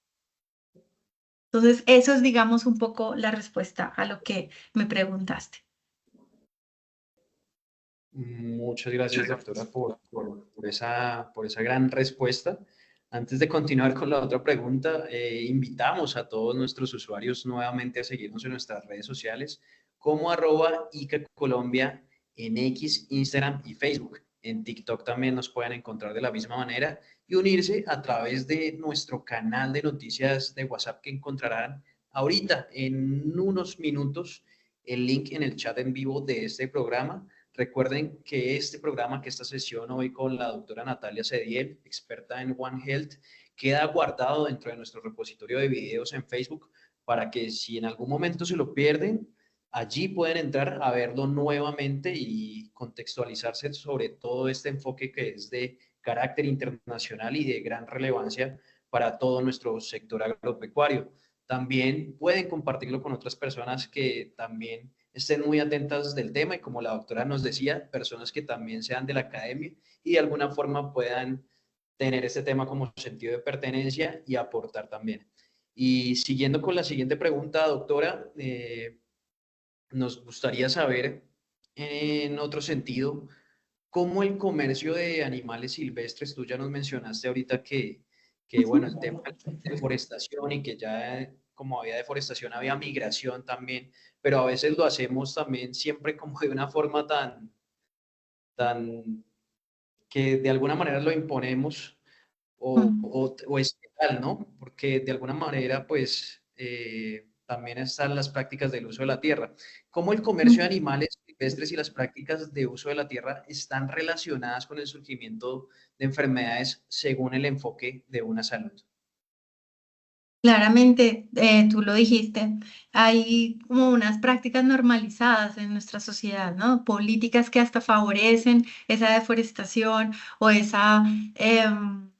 Entonces, eso es, digamos, un poco la respuesta a lo que me preguntaste. Muchas gracias, doctora, por esa gran respuesta. Antes de continuar con la otra pregunta, invitamos a todos nuestros usuarios nuevamente a seguirnos en nuestras redes sociales como @ICA Colombia en X, Instagram y Facebook. En TikTok también nos pueden encontrar de la misma manera y unirse a través de nuestro canal de noticias de WhatsApp, que encontrarán ahorita en unos minutos el link en el chat en vivo de este programa. Recuerden que este programa, que esta sesión hoy con la doctora Natalia Cediel, experta en One Health, queda guardado dentro de nuestro repositorio de videos en Facebook para que si en algún momento se lo pierden, allí pueden entrar a verlo nuevamente y contextualizarse sobre todo este enfoque que es de carácter internacional y de gran relevancia para todo nuestro sector agropecuario. También pueden compartirlo con otras personas que también estén muy atentas del tema y como la doctora nos decía, personas que también sean de la academia y de alguna forma puedan tener este tema como sentido de pertenencia y aportar también. Y siguiendo con la siguiente pregunta, doctora, nos gustaría saber en otro sentido, cómo el comercio de animales silvestres, tú ya nos mencionaste ahorita bueno, el tema de la deforestación y que ya como había deforestación había migración también, pero a veces lo hacemos también siempre como de una forma tan que de alguna manera lo imponemos Mm. o es legal, ¿no? Porque de alguna manera, pues, también están las prácticas del uso de la tierra. ¿Cómo el comercio de animales silvestres y las prácticas de uso de la tierra están relacionadas con el surgimiento de enfermedades según el enfoque de una salud? Claramente, tú lo dijiste, hay como unas prácticas normalizadas en nuestra sociedad, ¿no? Políticas que hasta favorecen esa deforestación o em,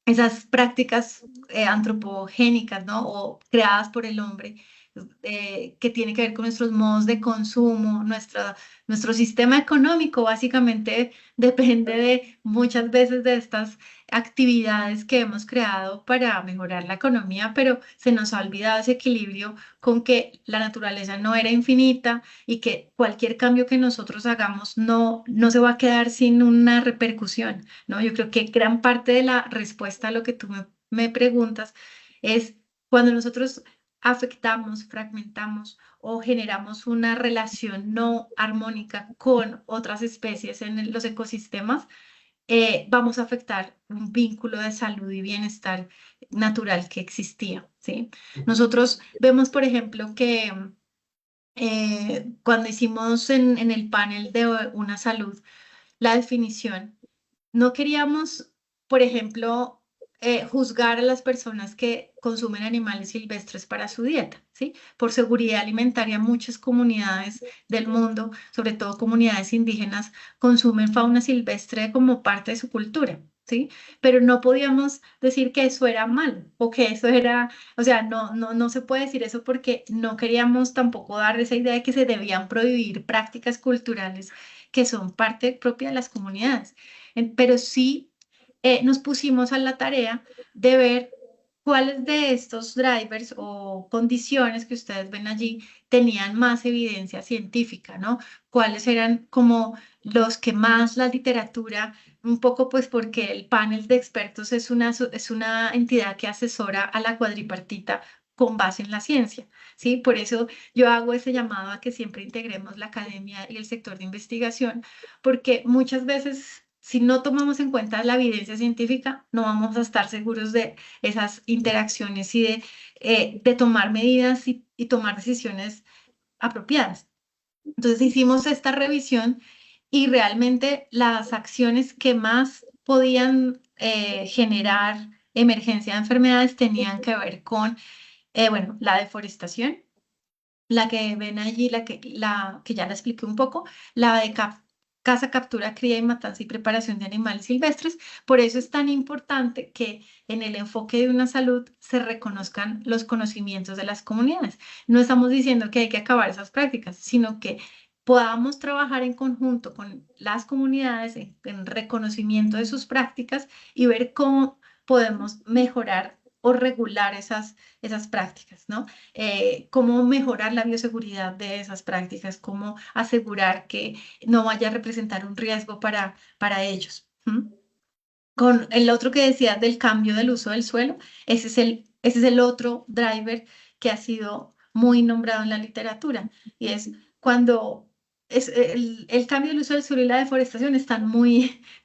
esas prácticas antropogénicas, ¿no? O creadas por el hombre, que tiene que ver con nuestros modos de consumo, nuestro sistema económico básicamente depende de muchas veces de estas actividades que hemos creado para mejorar la economía, pero se nos ha olvidado ese equilibrio con que la naturaleza no era infinita y que cualquier cambio que nosotros hagamos no se va a quedar sin una repercusión, ¿no? Yo creo que gran parte de la respuesta a lo que tú me preguntas es cuando nosotros afectamos, fragmentamos o generamos una relación no armónica con otras especies en los ecosistemas, vamos a afectar un vínculo de salud y bienestar natural que existía, ¿sí? Nosotros vemos, por ejemplo, que cuando hicimos en el panel de una salud, la definición, no queríamos, por ejemplo, juzgar a las personas que consumen animales silvestres para su dieta, ¿sí? Por seguridad alimentaria, muchas comunidades del mundo, sobre todo comunidades indígenas, consumen fauna silvestre como parte de su cultura, ¿sí? Pero no podíamos decir que eso era mal o que eso era, o sea, no se puede decir eso porque no queríamos tampoco dar esa idea de que se debían prohibir prácticas culturales que son parte propia de las comunidades. Pero sí nos pusimos a la tarea de ver cuáles de estos drivers o condiciones que ustedes ven allí tenían más evidencia científica, ¿no? Cuáles eran como los que más la literatura, un poco pues porque el panel de expertos es una entidad que asesora a la cuadripartita con base en la ciencia, ¿sí? Por eso yo hago ese llamado a que siempre integremos la academia y el sector de investigación, porque muchas veces, si no tomamos en cuenta la evidencia científica, no vamos a estar seguros de esas interacciones y de tomar medidas y tomar decisiones apropiadas. Entonces hicimos esta revisión y realmente las acciones que más podían generar emergencia de enfermedades tenían que ver con, bueno, la deforestación, la que ven allí, la que ya la expliqué un poco, la de caza, captura, cría y matanza y preparación de animales silvestres. Por eso es tan importante que en el enfoque de una salud se reconozcan los conocimientos de las comunidades. No estamos diciendo que hay que acabar esas prácticas, sino que podamos trabajar en conjunto con las comunidades en reconocimiento de sus prácticas y ver cómo podemos mejorar o regular esas prácticas, ¿no? Cómo mejorar la bioseguridad de esas prácticas, cómo asegurar que no vaya a representar un riesgo para ellos. ¿Mm? Con el otro que decías del cambio del uso del suelo, ese es el otro driver que ha sido muy nombrado en la literatura y es cuando el cambio del uso del suelo y la deforestación están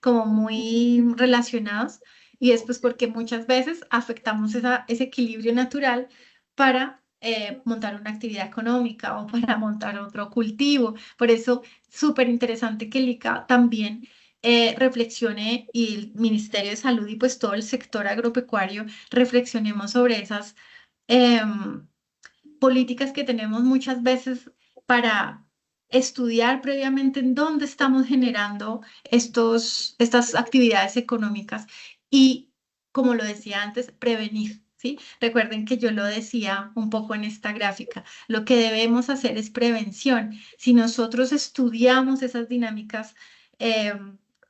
como muy relacionados y es pues porque muchas veces afectamos ese equilibrio natural para montar una actividad económica o para montar otro cultivo. Por eso, súper interesante que el ICA también reflexione y el Ministerio de Salud y pues todo el sector agropecuario reflexionemos sobre esas em, políticas que tenemos muchas veces para estudiar previamente en dónde estamos generando estas actividades económicas y, como lo decía antes, prevenir. ¿Sí? Recuerden que yo lo decía un poco en esta gráfica. Lo que debemos hacer es prevención. Si nosotros estudiamos esas dinámicas eh,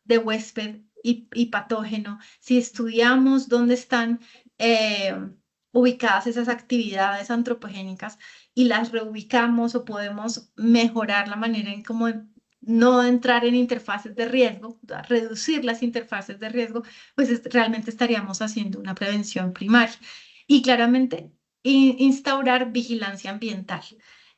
de huésped y patógeno, si estudiamos dónde están eh, ubicadas esas actividades antropogénicas y las reubicamos o podemos mejorar la manera en cómo no entrar en interfaces de riesgo, reducir las interfaces de riesgo, pues realmente estaríamos haciendo una prevención primaria. Y claramente instaurar vigilancia ambiental.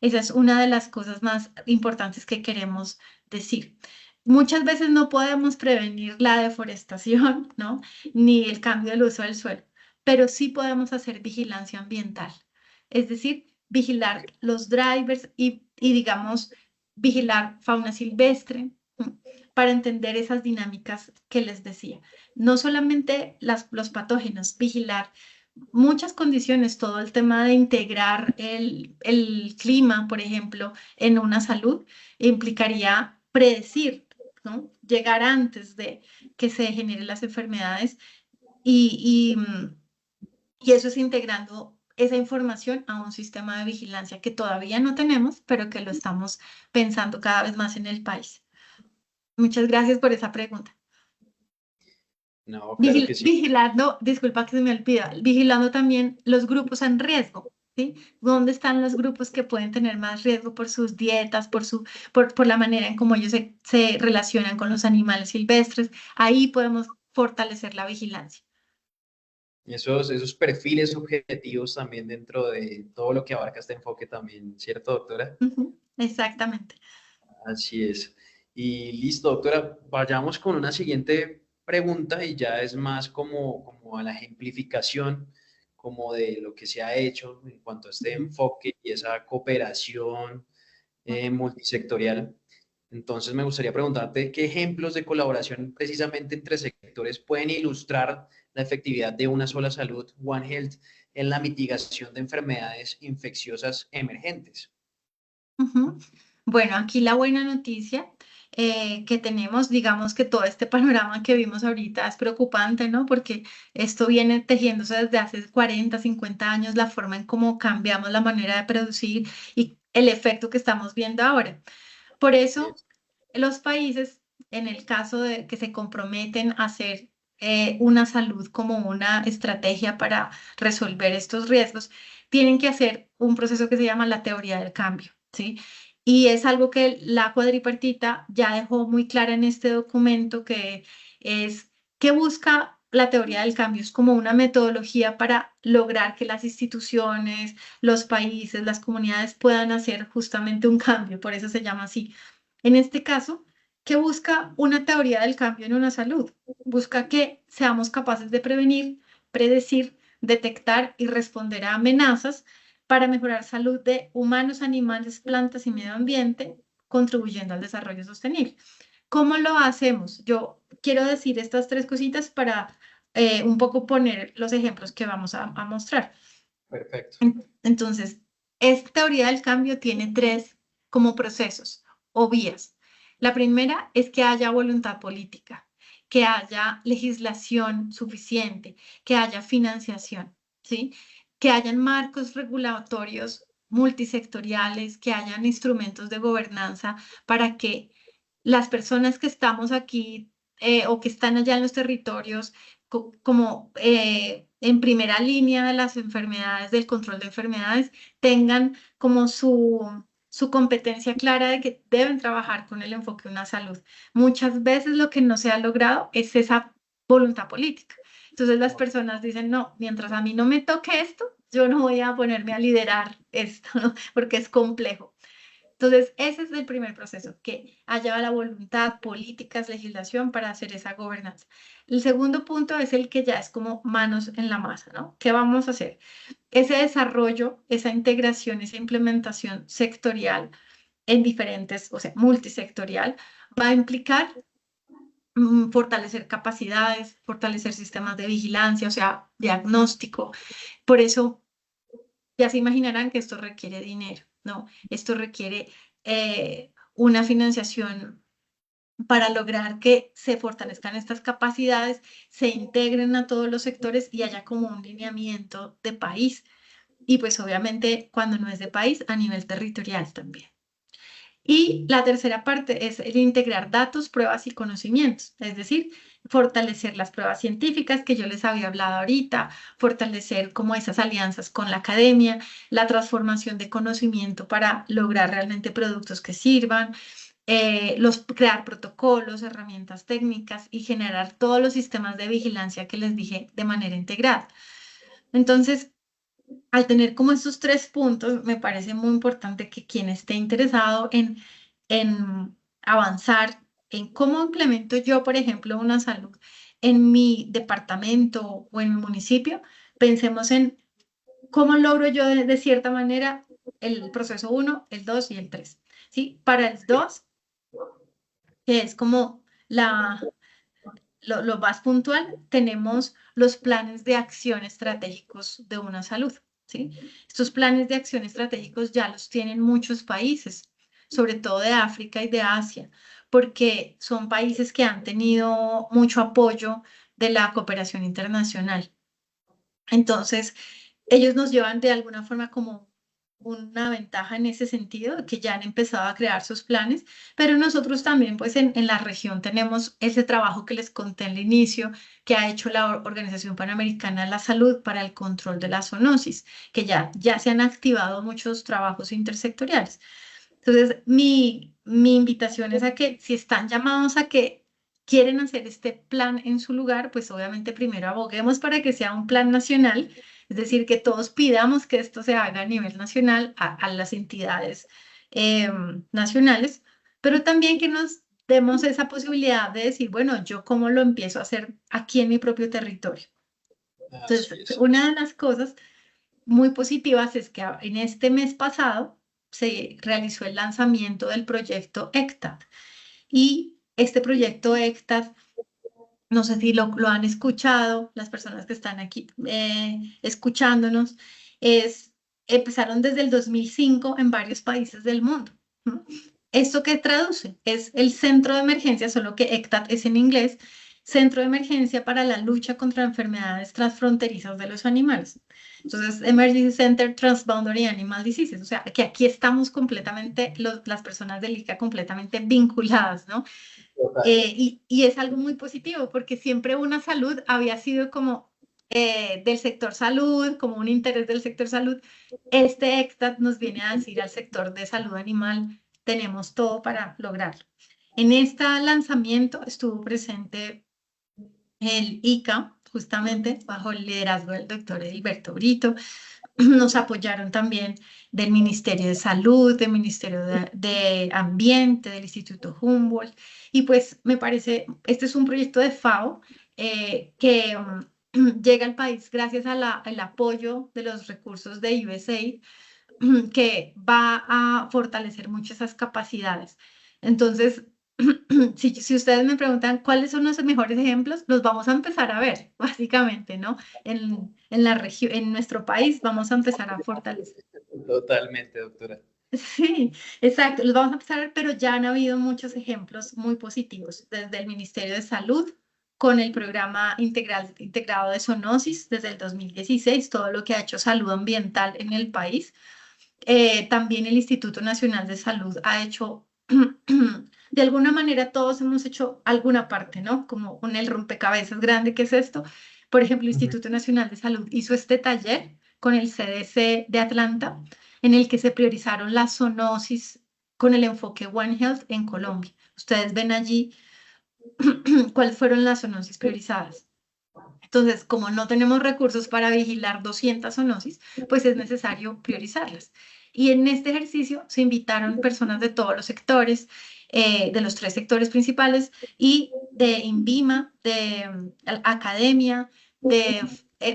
Esa es una de las cosas más importantes que queremos decir. Muchas veces no podemos prevenir la deforestación, ¿no? Ni el cambio del uso del suelo, pero sí podemos hacer vigilancia ambiental. Es decir, vigilar los drivers y digamos, vigilar fauna silvestre, ¿no? Para entender esas dinámicas que les decía. No solamente los patógenos, vigilar muchas condiciones, todo el tema de integrar el clima, por ejemplo, en una salud, implicaría predecir, ¿no? Llegar antes de que se generen las enfermedades y eso es integrando esa información a un sistema de vigilancia que todavía no tenemos, pero que lo estamos pensando cada vez más en el país. Muchas gracias por esa pregunta. No, claro que sí. Vigilando, disculpa que se me olvida, vigilando también los grupos en riesgo, ¿sí? ¿Dónde están los grupos que pueden tener más riesgo por sus dietas, por la manera en cómo ellos se relacionan con los animales silvestres? Ahí podemos fortalecer la vigilancia. Esos perfiles objetivos también dentro de todo lo que abarca este enfoque también, ¿cierto, doctora? Ujú, exactamente. Así es. Y listo, doctora, vayamos con una siguiente pregunta y ya es más como a la ejemplificación, como de lo que se ha hecho en cuanto a este enfoque y esa cooperación multisectorial. Entonces, me gustaría preguntarte qué ejemplos de colaboración precisamente entre sectores pueden ilustrar la efectividad de una sola salud, One Health, en la mitigación de enfermedades infecciosas emergentes. Ujú. Bueno, aquí la buena noticia que tenemos, digamos que todo este panorama que vimos ahorita es preocupante, ¿no? Porque esto viene tejiéndose desde hace 40, 50 años, la forma en cómo cambiamos la manera de producir y el efecto que estamos viendo ahora. Por eso, los países, en el caso de que se comprometen a hacer una salud como una estrategia para resolver estos riesgos, tienen que hacer un proceso que se llama la teoría del cambio, ¿sí? Y es algo que la cuadripartita ya dejó muy clara en este documento, que es que busca la teoría del cambio, es como una metodología para lograr que las instituciones, los países, las comunidades puedan hacer justamente un cambio, por eso se llama así. En este caso, ¿qué busca una teoría del cambio en una salud? Busca que seamos capaces de prevenir, predecir, detectar y responder a amenazas para mejorar salud de humanos, animales, plantas y medio ambiente, contribuyendo al desarrollo sostenible. ¿Cómo lo hacemos? Yo quiero decir estas tres cositas para un poco poner los ejemplos que vamos a mostrar. Perfecto. Entonces, esta teoría del cambio tiene tres como procesos o vías. La primera es que haya voluntad política, que haya legislación suficiente, que haya financiación, ¿sí? Que hayan marcos regulatorios multisectoriales, que hayan instrumentos de gobernanza para que las personas que estamos aquí o que están allá en los territorios como en primera línea de las enfermedades, del control de enfermedades, tengan como su competencia clara de que deben trabajar con el enfoque de una salud. Muchas veces lo que no se ha logrado es esa voluntad política. Entonces las personas dicen, no, mientras a mí no me toque esto, yo no voy a ponerme a liderar esto, ¿no? Porque es complejo. Entonces, ese es el primer proceso, que haya la voluntad, políticas, legislación para hacer esa gobernanza. El segundo punto es el que ya es como manos en la masa, ¿no? ¿Qué vamos a hacer? Ese desarrollo, esa integración, esa implementación sectorial en diferentes, o sea, multisectorial, va a implicar fortalecer capacidades, fortalecer sistemas de vigilancia, o sea, diagnóstico. Por eso ya se imaginarán que esto requiere dinero, ¿no? Esto requiere una financiación para lograr que se fortalezcan estas capacidades, se integren a todos los sectores y haya como un lineamiento de país. Y pues obviamente cuando no es de país, a nivel territorial también. Y la tercera parte es el integrar datos, pruebas y conocimientos, es decir, fortalecer las pruebas científicas que yo les había hablado ahorita, fortalecer como esas alianzas con la academia, la transformación de conocimiento para lograr realmente productos que sirvan, crear protocolos, herramientas técnicas y generar todos los sistemas de vigilancia que les dije de manera integrada. Entonces, al tener como estos tres puntos, me parece muy importante que quien esté interesado en avanzar, en cómo implemento yo, por ejemplo, una salud en mi departamento o en mi municipio, pensemos en cómo logro yo de cierta manera el proceso 1, el 2 y el 3. ¿Sí? Para el 2, que es como lo más puntual, tenemos los planes de acción estratégicos de una salud, ¿sí? Estos planes de acción estratégicos ya los tienen muchos países, sobre todo de África y de Asia, porque son países que han tenido mucho apoyo de la cooperación internacional. Entonces, ellos nos llevan de alguna forma como una ventaja en ese sentido, que ya han empezado a crear sus planes, pero nosotros también, pues en la región tenemos ese trabajo que les conté al inicio, que ha hecho la Organización Panamericana de la Salud para el control de la zoonosis, que ya se han activado muchos trabajos intersectoriales. Entonces, mi invitación es a que si están llamados a que quieren hacer este plan en su lugar, pues obviamente primero aboguemos para que sea un plan nacional, es decir, que todos pidamos que esto se haga a nivel nacional, a las entidades nacionales, pero también que nos demos esa posibilidad de decir, bueno, yo cómo lo empiezo a hacer aquí en mi propio territorio. Así Entonces, es. una de las cosas muy positivas es que en este mes pasado se realizó el lanzamiento del proyecto ECTAD. Y este proyecto ECTAD, no sé si lo han escuchado, las personas que están aquí escuchándonos, empezaron desde el 2005 en varios países del mundo. ¿No? ¿Esto qué traduce? Es el centro de emergencia, solo que ECTAD es en inglés, Centro de Emergencia para la Lucha contra Enfermedades Transfronterizas de los Animales. Entonces, Emergency Center Transboundary Animal Diseases, o sea, que aquí estamos completamente, las personas del ICA completamente vinculadas, ¿no? Y es algo muy positivo porque siempre una salud había sido como del sector salud, como un interés del sector salud. Este ECTAD nos viene a decir al sector de salud animal, tenemos todo para lograrlo. En este lanzamiento estuvo presente el ICA, justamente bajo el liderazgo del doctor Edilberto Brito. Nos apoyaron también del Ministerio de Salud, del Ministerio de Ambiente, del Instituto Humboldt. Y pues me parece, este es un proyecto de FAO que llega al país gracias al apoyo de los recursos de USAID, que va a fortalecer mucho esas capacidades. Entonces, si ustedes me preguntan cuáles son los mejores ejemplos, los vamos a empezar a ver, básicamente, ¿no? En la región, en nuestro país vamos a empezar a fortalecer. Totalmente, doctora. Sí, exacto, los vamos a empezar a ver, pero ya han habido muchos ejemplos muy positivos, desde el Ministerio de Salud, con el programa integrado de zoonosis desde el 2016, todo lo que ha hecho salud ambiental en el país. También el Instituto Nacional de Salud ha hecho, de alguna manera todos hemos hecho alguna parte, ¿no? Como con el rompecabezas grande que es esto. Por ejemplo, el Ujú. Instituto Nacional de Salud hizo este taller con el CDC de Atlanta, en el que se priorizaron la zoonosis con el enfoque One Health en Colombia. Ustedes ven allí cuáles fueron las zoonosis priorizadas. Entonces, como no tenemos recursos para vigilar 200 zoonosis, pues es necesario priorizarlas. Y en este ejercicio se invitaron personas de todos los sectores, de los tres sectores principales, y de INVIMA, de academia, de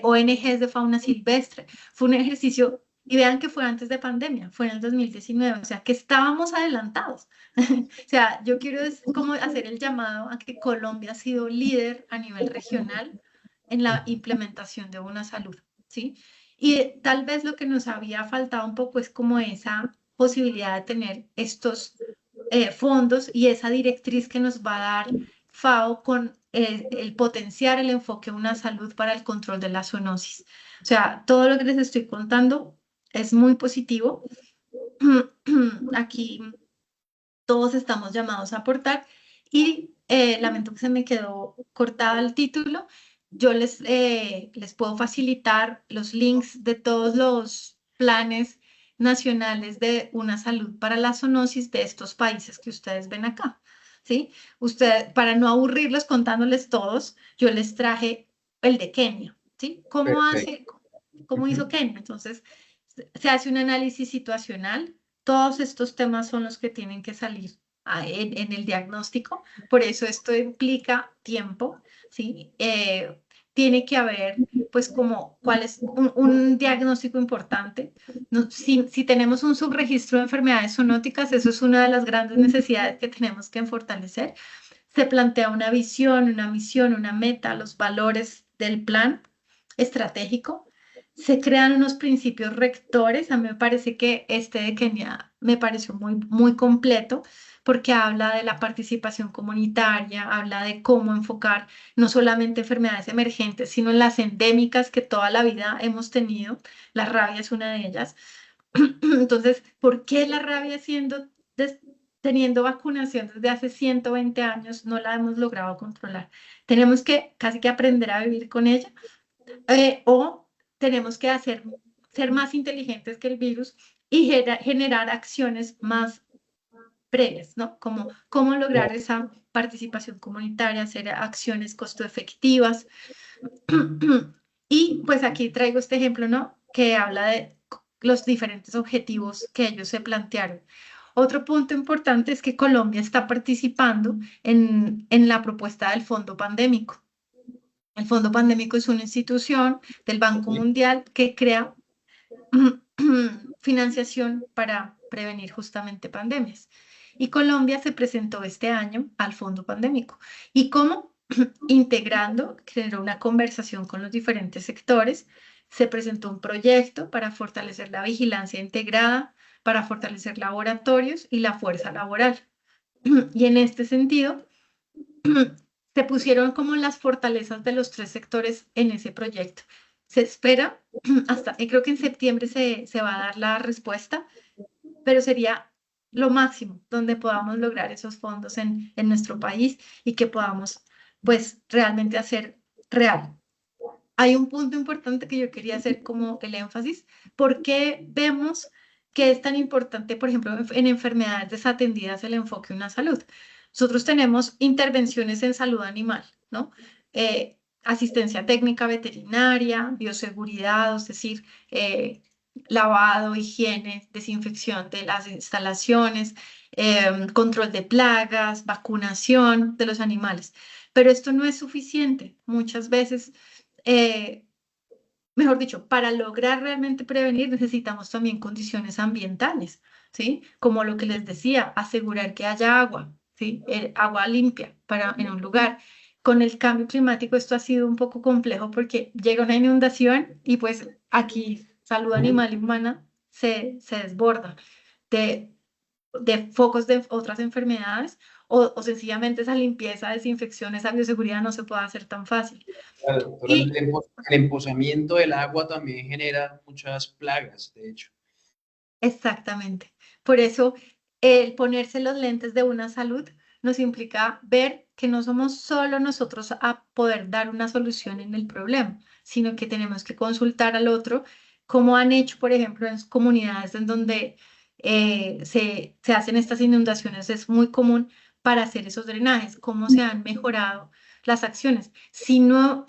ONGs de fauna silvestre. Fue un ejercicio Y vean que fue antes de pandemia, fue en el 2019, o sea, que estábamos adelantados. O sea, yo quiero como hacer el llamado a que Colombia ha sido líder a nivel regional en la implementación de una salud, ¿sí? Y tal vez lo que nos había faltado un poco es como esa posibilidad de tener estos fondos y esa directriz que nos va a dar FAO con el potenciar el enfoque de una salud para el control de la zoonosis. O sea, todo lo que les estoy contando es muy positivo. Aquí todos estamos llamados a aportar y lamento que se me quedó cortado el título. Yo les puedo facilitar los links de todos los planes nacionales de una salud para la zoonosis de estos países que ustedes ven acá, ¿sí? Para no aburrirlos contándoles todos, yo les traje el de Kenia, ¿sí? Perfecto. ¿Cómo hizo Ujú. Kenia? Entonces, se hace un análisis situacional. Todos estos temas son los que tienen que salir en el diagnóstico, por eso esto implica tiempo, ¿sí? Tiene que haber, pues, como, ¿cuál es un diagnóstico importante? No, si tenemos un subregistro de enfermedades zoonóticas, eso es una de las grandes necesidades que tenemos que fortalecer. Se plantea una visión, una misión, una meta, los valores del plan estratégico. Se crean unos principios rectores. A mí me parece que este de Kenia me pareció muy completo porque habla de la participación comunitaria, habla de cómo enfocar no solamente enfermedades emergentes, sino en las endémicas que toda la vida hemos tenido. La rabia es una de ellas. Entonces, ¿por qué la rabia teniendo vacunación desde hace 120 años no la hemos logrado controlar? Tenemos que casi que aprender a vivir con ella o tenemos que ser más inteligentes que el virus y generar acciones más previas, ¿no? Como cómo lograr esa participación comunitaria, hacer acciones costo efectivas. Y pues aquí traigo este ejemplo, ¿no? Que habla de los diferentes objetivos que ellos se plantearon. Otro punto importante es que Colombia está participando en la propuesta del Fondo Pandémico. El Fondo Pandémico es una institución del Banco Sí. Mundial que crea financiación para prevenir justamente pandemias. Y Colombia se presentó este año al Fondo Pandémico. ¿Y cómo? Integrando, generó una conversación con los diferentes sectores, se presentó un proyecto para fortalecer la vigilancia integrada, para fortalecer laboratorios y la fuerza laboral. Y en este sentido, se pusieron como las fortalezas de los tres sectores en ese proyecto. Se espera hasta, y creo que en septiembre se va a dar la respuesta, pero sería lo máximo donde podamos lograr esos fondos en nuestro país y que podamos, pues, realmente hacer real. Hay un punto importante que yo quería hacer como el énfasis. ¿Por qué vemos que es tan importante, por ejemplo, en enfermedades desatendidas el enfoque en una salud? Nosotros tenemos intervenciones en salud animal, ¿no? Asistencia técnica veterinaria, bioseguridad, es decir, lavado, higiene, desinfección de las instalaciones, control de plagas, vacunación de los animales. Pero esto no es suficiente. Muchas veces eh, mejor dicho, para lograr realmente prevenir necesitamos también condiciones ambientales, ¿sí? Como lo que les decía, asegurar que haya agua, ¿sí? Agua limpia en un lugar. Con el cambio climático esto ha sido un poco complejo porque llega una inundación y pues aquí salud Ujú. animal y humana se desborda de, de focos de otras enfermedades o sencillamente esa limpieza, desinfección, esa bioseguridad no se puede hacer tan fácil. Claro, pero Y el empozamiento del agua también genera muchas plagas, de hecho. exactamente. Por eso, el ponerse los lentes de una salud nos implica ver que no somos solo nosotros a poder dar una solución en el problema, sino que tenemos que consultar al otro, como han hecho, por ejemplo, en comunidades en donde se hacen estas inundaciones, es muy común para hacer esos drenajes, cómo se han mejorado las acciones. Si no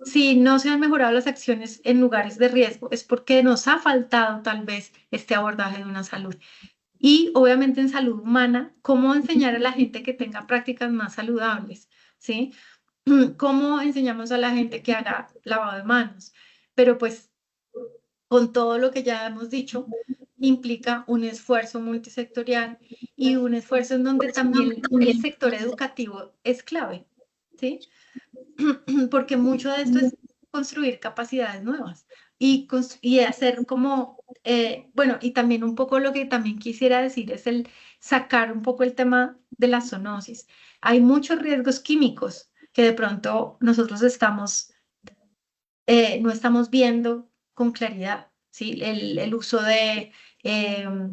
se han mejorado las acciones en lugares de riesgo, es porque nos ha faltado tal vez este abordaje de una salud. Y obviamente en salud humana, cómo enseñar a la gente que tenga prácticas más saludables, ¿sí? ¿Cómo enseñamos a la gente que haga lavado de manos? Pero pues con todo lo que ya hemos dicho, implica un esfuerzo multisectorial y un esfuerzo en donde también el sector educativo es clave, ¿sí? Porque mucho de esto es construir capacidades nuevas y hacer como, bueno, y también un poco lo que también quisiera decir es el sacar un poco el tema de la zoonosis. Hay muchos riesgos químicos que de pronto nosotros no estamos viendo con claridad, ¿sí? El uso de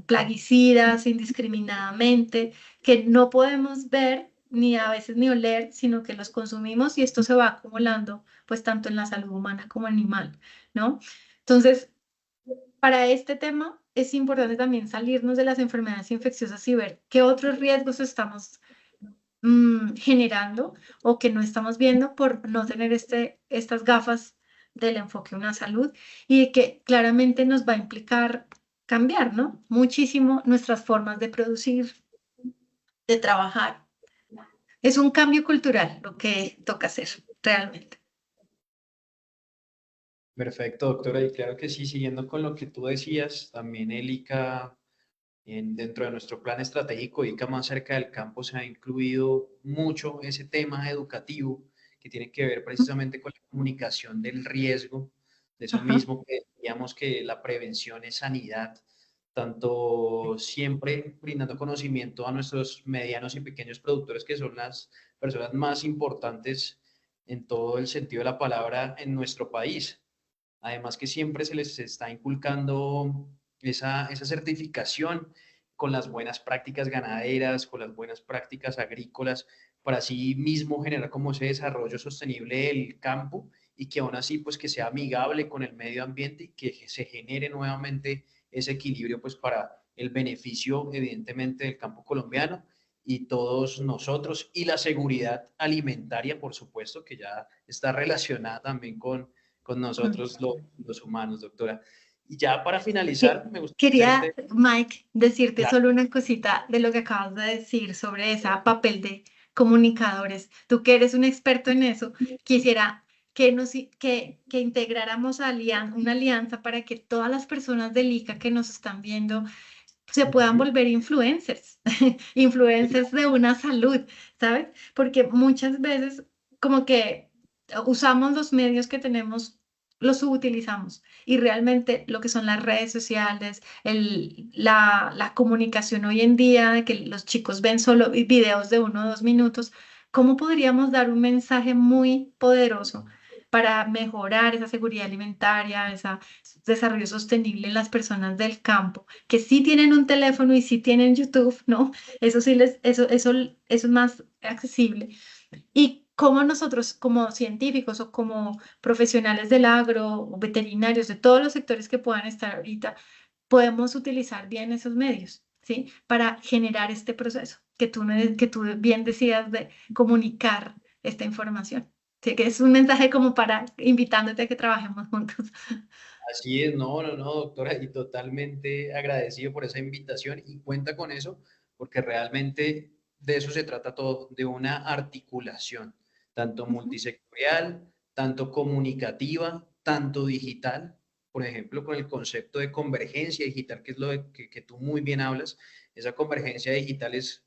plaguicidas indiscriminadamente, que no podemos ver ni a veces ni oler, sino que los consumimos y esto se va acumulando, pues tanto en la salud humana como animal, ¿no? Entonces, para este tema es importante también salirnos de las enfermedades infecciosas y ver qué otros riesgos estamos generando o que no estamos viendo por no tener estas gafas del enfoque a una salud y que claramente nos va a implicar cambiar, ¿no? Muchísimo nuestras formas de producir, de trabajar. Es un cambio cultural lo que toca hacer realmente. Perfecto, doctora. Y claro que sí, siguiendo con lo que tú decías, también el ICA, dentro de nuestro plan estratégico ICA más cerca del campo, se ha incluido mucho ese tema educativo que tiene que ver precisamente con la comunicación del riesgo, de eso Ajá. mismo que decíamos que la prevención es sanidad, tanto siempre brindando conocimiento a nuestros medianos y pequeños productores, que son las personas más importantes en todo el sentido de la palabra en nuestro país. Además que siempre se les está inculcando esa certificación con las buenas prácticas ganaderas, con las buenas prácticas agrícolas, para así mismo generar como ese desarrollo sostenible del campo y que aún así pues que sea amigable con el medio ambiente y que se genere nuevamente ese equilibrio pues para el beneficio evidentemente del campo colombiano y todos nosotros y la seguridad alimentaria, por supuesto, que ya está relacionada también con nosotros los humanos, doctora. Y ya para finalizar, me gustaría Quería, hacerte, Mike, decirte claro, solo una cosita de lo que acabas de decir sobre ese papel de comunicadores. Tú que eres un experto en eso, quisiera que integráramos una alianza para que todas las personas del ICA que nos están viendo se puedan volver influencers, influencers de una salud, ¿sabes? Porque muchas veces como que usamos los medios que tenemos, los subutilizamos y realmente lo que son las redes sociales, la comunicación hoy en día, de que los chicos ven solo videos de 1 o 2 minutos, ¿cómo podríamos dar un mensaje muy poderoso para mejorar esa seguridad alimentaria, ese desarrollo sostenible en las personas del campo? Que sí tienen un teléfono y sí tienen YouTube, ¿no? Eso sí eso es más accesible. Y cómo nosotros como científicos o como profesionales del agro o veterinarios de todos los sectores que puedan estar ahorita, podemos utilizar bien esos medios, ¿sí? Para generar este proceso que tú bien decías de comunicar esta información. Sí, que es un mensaje como para invitándote a que trabajemos juntos. así es, no, no, no, doctora, y totalmente agradecido por esa invitación y cuenta con eso, porque realmente de eso se trata todo, de una articulación, tanto Ujú, multisectorial, tanto comunicativa, tanto digital, por ejemplo, con el concepto de convergencia digital, que es que tú muy bien hablas, esa convergencia digital es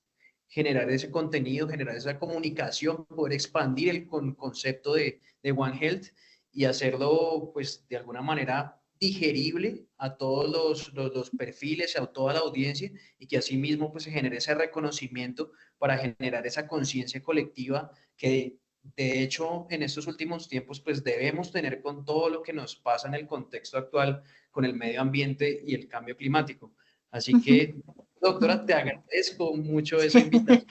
generar ese contenido, generar esa comunicación, poder expandir el concepto de One Health y hacerlo, pues, de alguna manera digerible a todos los perfiles, a toda la audiencia y que asimismo pues se genere ese reconocimiento para generar esa conciencia colectiva que de hecho en estos últimos tiempos pues debemos tener con todo lo que nos pasa en el contexto actual con el medio ambiente y el cambio climático. Así ujú, que, doctora, ujú. te agradezco mucho esa invitación,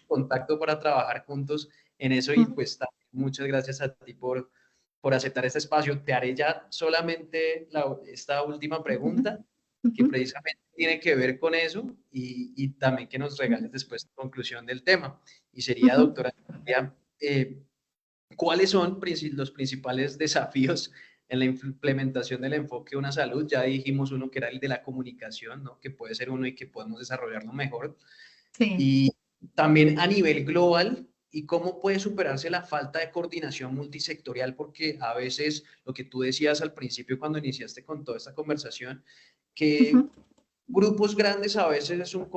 contacto para trabajar juntos en eso y pues muchas gracias a ti por aceptar este espacio. Te haré ya solamente esta última pregunta que Ujú, precisamente tiene que ver con eso y también que nos regales después la conclusión del tema. Y sería, ujú. doctora, ¿cuáles son los principales desafíos en la implementación del enfoque de una salud? Ya dijimos uno que era el de la comunicación, ¿no? Que puede ser uno y que podemos desarrollarlo mejor. Sí. Y también a nivel global, y cómo puede superarse la falta de coordinación multisectorial, porque a veces lo que tú decías al principio cuando iniciaste con toda esta conversación, que Ujú, grupos grandes a veces es un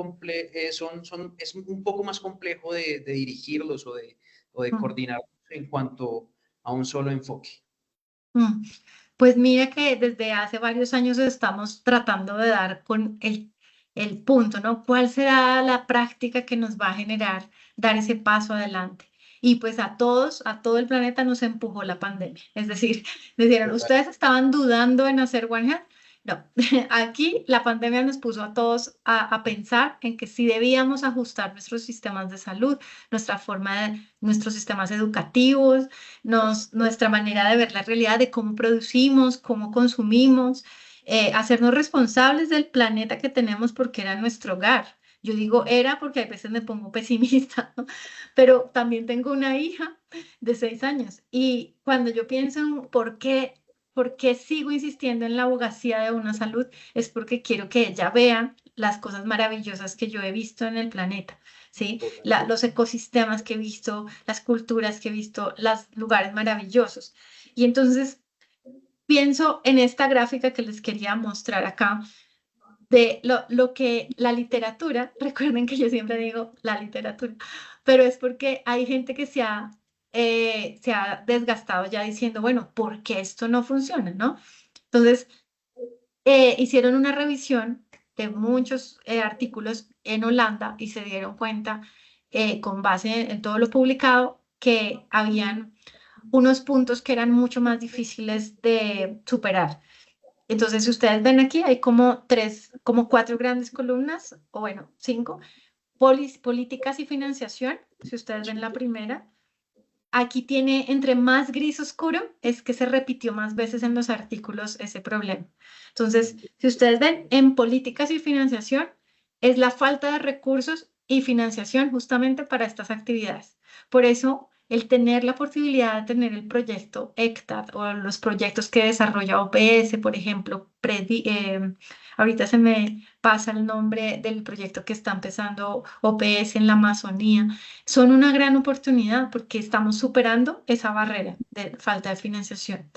poco más complejo de dirigirlos o de ujú, coordinar en cuanto a un solo enfoque. ujú. Pues mira que desde hace varios años estamos tratando de dar con el punto, ¿no? ¿Cuál será la práctica que nos va a generar dar ese paso adelante? Y pues a todos, a todo el planeta nos empujó la pandemia. Es decir, decían, Total. ¿ustedes estaban dudando en hacer One Health? No, aquí la pandemia nos puso a todos a pensar en que sí debíamos ajustar nuestros sistemas de salud, nuestra forma de, nuestros sistemas educativos, nuestra manera de ver la realidad, de cómo producimos, cómo consumimos, hacernos responsables del planeta que tenemos porque era nuestro hogar. Yo digo era porque a veces me pongo pesimista, ¿no? Pero también tengo una hija de 6 años y cuando yo pienso en por qué sigo insistiendo en la abogacía de una salud, es porque quiero que ella vea las cosas maravillosas que yo he visto en el planeta. ¿Sí? Total. Los ecosistemas que he visto, las culturas que he visto, los lugares maravillosos. Y entonces pienso en esta gráfica que les quería mostrar acá, de lo que la literatura, recuerden que yo siempre digo la literatura, pero es porque hay gente que se ha desgastado ya diciendo, bueno, ¿por qué esto no funciona? ¿No? Entonces, hicieron una revisión de muchos artículos en Holanda y se dieron cuenta, con base en todo lo publicado, que habían unos puntos que eran mucho más difíciles de superar. Entonces, si ustedes ven aquí, hay como como cuatro grandes columnas, o bueno, cinco, políticas y financiación. Si ustedes ven la primera, aquí tiene entre más gris oscuro, es que se repitió más veces en los artículos ese problema. Entonces, si ustedes ven en políticas y financiación, es la falta de recursos y financiación justamente para estas actividades. Por eso, el tener la posibilidad de tener el proyecto ECTAD o los proyectos que desarrolla OPS, por ejemplo, ahorita se me pasa el nombre del proyecto que está empezando OPS en la Amazonía, son una gran oportunidad porque estamos superando esa barrera de falta de financiación.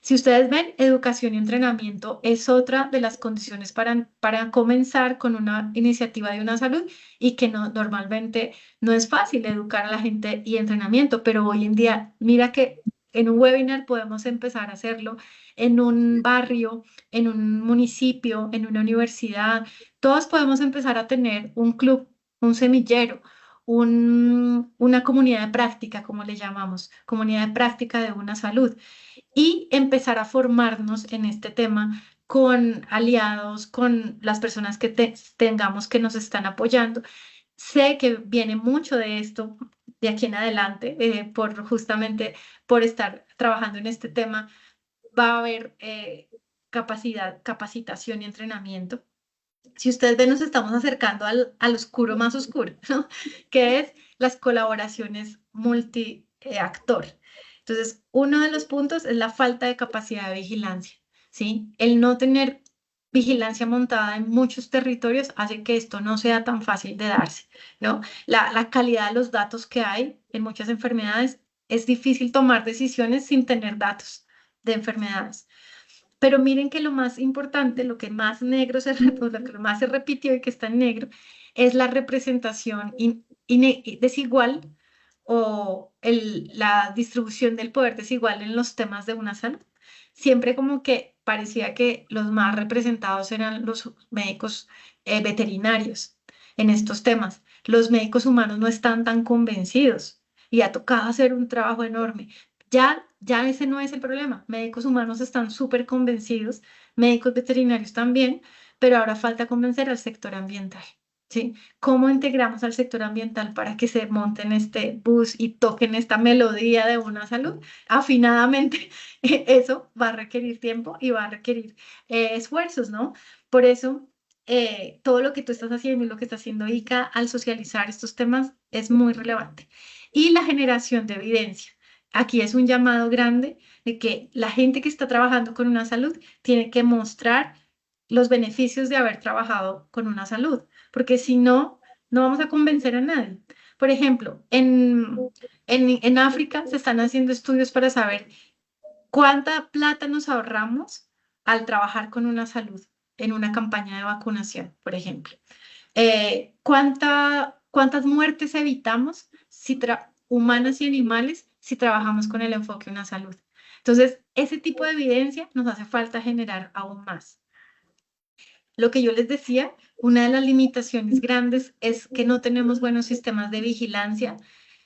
Si ustedes ven, educación y entrenamiento es otra de las condiciones para comenzar con una iniciativa de una salud y que no, normalmente no es fácil educar a la gente y entrenamiento, pero hoy en día, mira que en un webinar podemos empezar a hacerlo en un barrio, en un municipio, en una universidad. Todos podemos empezar a tener un club, un semillero, una comunidad de práctica, como le llamamos, comunidad de práctica de una salud, y empezar a formarnos en este tema con aliados, con las personas que tengamos que nos están apoyando. Sé que viene mucho de esto de aquí en adelante, justamente por estar trabajando en este tema, va a haber capacitación y entrenamiento. Si ustedes ven, nos estamos acercando al oscuro más oscuro, ¿no? Que es las colaboraciones multi-actor. Entonces, uno de los puntos es la falta de capacidad de vigilancia, ¿sí? El no tener vigilancia montada en muchos territorios hace que esto no sea tan fácil de darse, ¿no? La calidad de los datos que hay en muchas enfermedades, es difícil tomar decisiones sin tener datos de enfermedades. Pero miren que lo más importante, lo que más negro lo que más se repitió y que está en negro, es la representación desigual o la distribución del poder desigual en los temas de una salud. Siempre como que parecía que los más representados eran los médicos veterinarios en estos temas. Los médicos humanos no están tan convencidos y ha tocado hacer un trabajo enorme. Ya ese no es el problema. Médicos humanos están súper convencidos, médicos veterinarios también, pero ahora falta convencer al sector ambiental, ¿sí? ¿Cómo integramos al sector ambiental para que se monten este bus y toquen esta melodía de una salud afinadamente? Eso va a requerir tiempo y va a requerir esfuerzos, ¿no? Por eso, todo lo que tú estás haciendo y lo que está haciendo ICA al socializar estos temas es muy relevante. Y la generación de evidencia. Aquí es un llamado grande de que la gente que está trabajando con una salud tiene que mostrar los beneficios de haber trabajado con una salud, porque si no, no vamos a convencer a nadie. Por ejemplo, en África se están haciendo estudios para saber cuánta plata nos ahorramos al trabajar con una salud en una campaña de vacunación, por ejemplo. ¿Cuántas muertes evitamos humanas y animales si trabajamos con el enfoque en la salud? Entonces, ese tipo de evidencia nos hace falta generar aún más. Lo que yo les decía, una de las limitaciones grandes es que no tenemos buenos sistemas de vigilancia.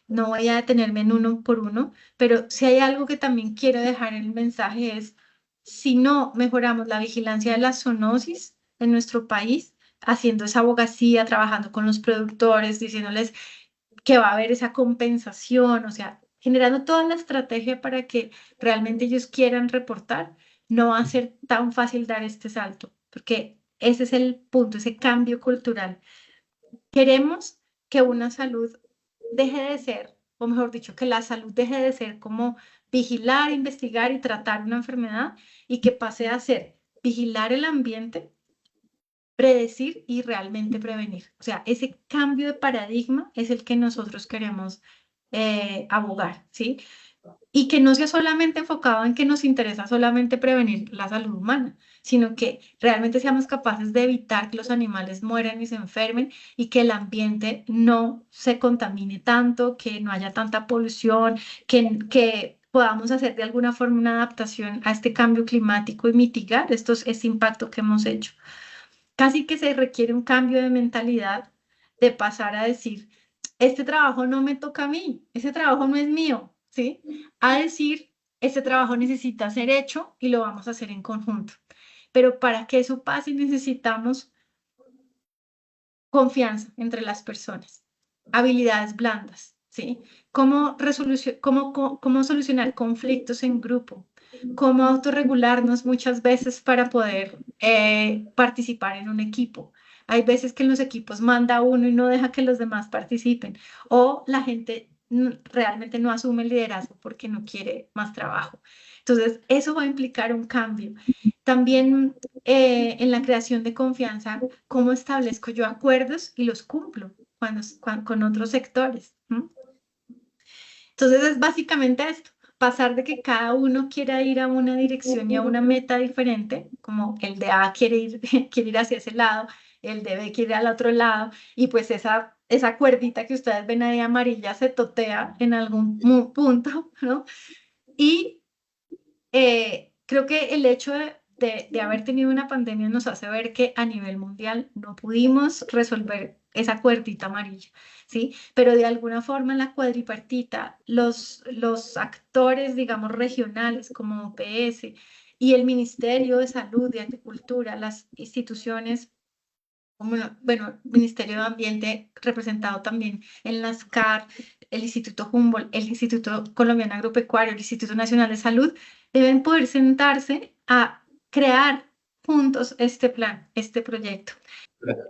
No voy a detenerme en uno por uno, pero si hay algo que también quiero dejar en el mensaje es, si no mejoramos la vigilancia de la zoonosis en nuestro país, haciendo esa abogacía, trabajando con los productores, diciéndoles que va a haber esa compensación, o sea, generando toda la estrategia para que realmente ellos quieran reportar, no va a ser tan fácil dar este salto, porque ese es el punto, ese cambio cultural. Queremos que una salud deje de ser, o mejor dicho, que la salud deje de ser como vigilar, investigar y tratar una enfermedad y que pase a ser vigilar el ambiente, predecir y realmente prevenir. O sea, ese cambio de paradigma es el que nosotros queremos abogar, ¿sí? Y que no sea solamente enfocado en que nos interesa solamente prevenir la salud humana, sino que realmente seamos capaces de evitar que los animales mueran y se enfermen y que el ambiente no se contamine tanto, que no haya tanta polución, que podamos hacer de alguna forma una adaptación a este cambio climático y mitigar este impacto que hemos hecho. Casi que se requiere un cambio de mentalidad de pasar a decir, este trabajo no me toca a mí, ese trabajo no es mío, ¿sí? A decir, este trabajo necesita ser hecho y lo vamos a hacer en conjunto. Pero para que eso pase necesitamos confianza entre las personas, habilidades blandas, ¿sí? Cómo solucionar conflictos en grupo, cómo autorregularnos muchas veces para poder participar en un equipo. Hay veces que en los equipos manda uno y no deja que los demás participen, o la gente realmente no asume el liderazgo porque no quiere más trabajo. Entonces, eso va a implicar un cambio. También en la creación de confianza, cómo establezco yo acuerdos y los cumplo con otros sectores. Entonces es básicamente esto, pasar de que cada uno quiera ir a una dirección y a una meta diferente, como el de A quiere ir, quiere ir hacia ese lado, el de B quiere ir al otro lado, y pues esa cuerdita que ustedes ven ahí amarilla se totea en algún punto, ¿no? Y creo que el hecho de haber tenido una pandemia nos hace ver que a nivel mundial no pudimos resolver esa cuerdita amarilla, ¿sí? Pero de alguna forma en la cuadripartita, los actores, digamos, regionales como OPS y el Ministerio de Salud y Agricultura, las instituciones como, bueno, Ministerio de Ambiente representado también en las CAR, el Instituto Humboldt, el Instituto Colombiano Agropecuario, el Instituto Nacional de Salud, deben poder sentarse a crear juntos este plan, este proyecto.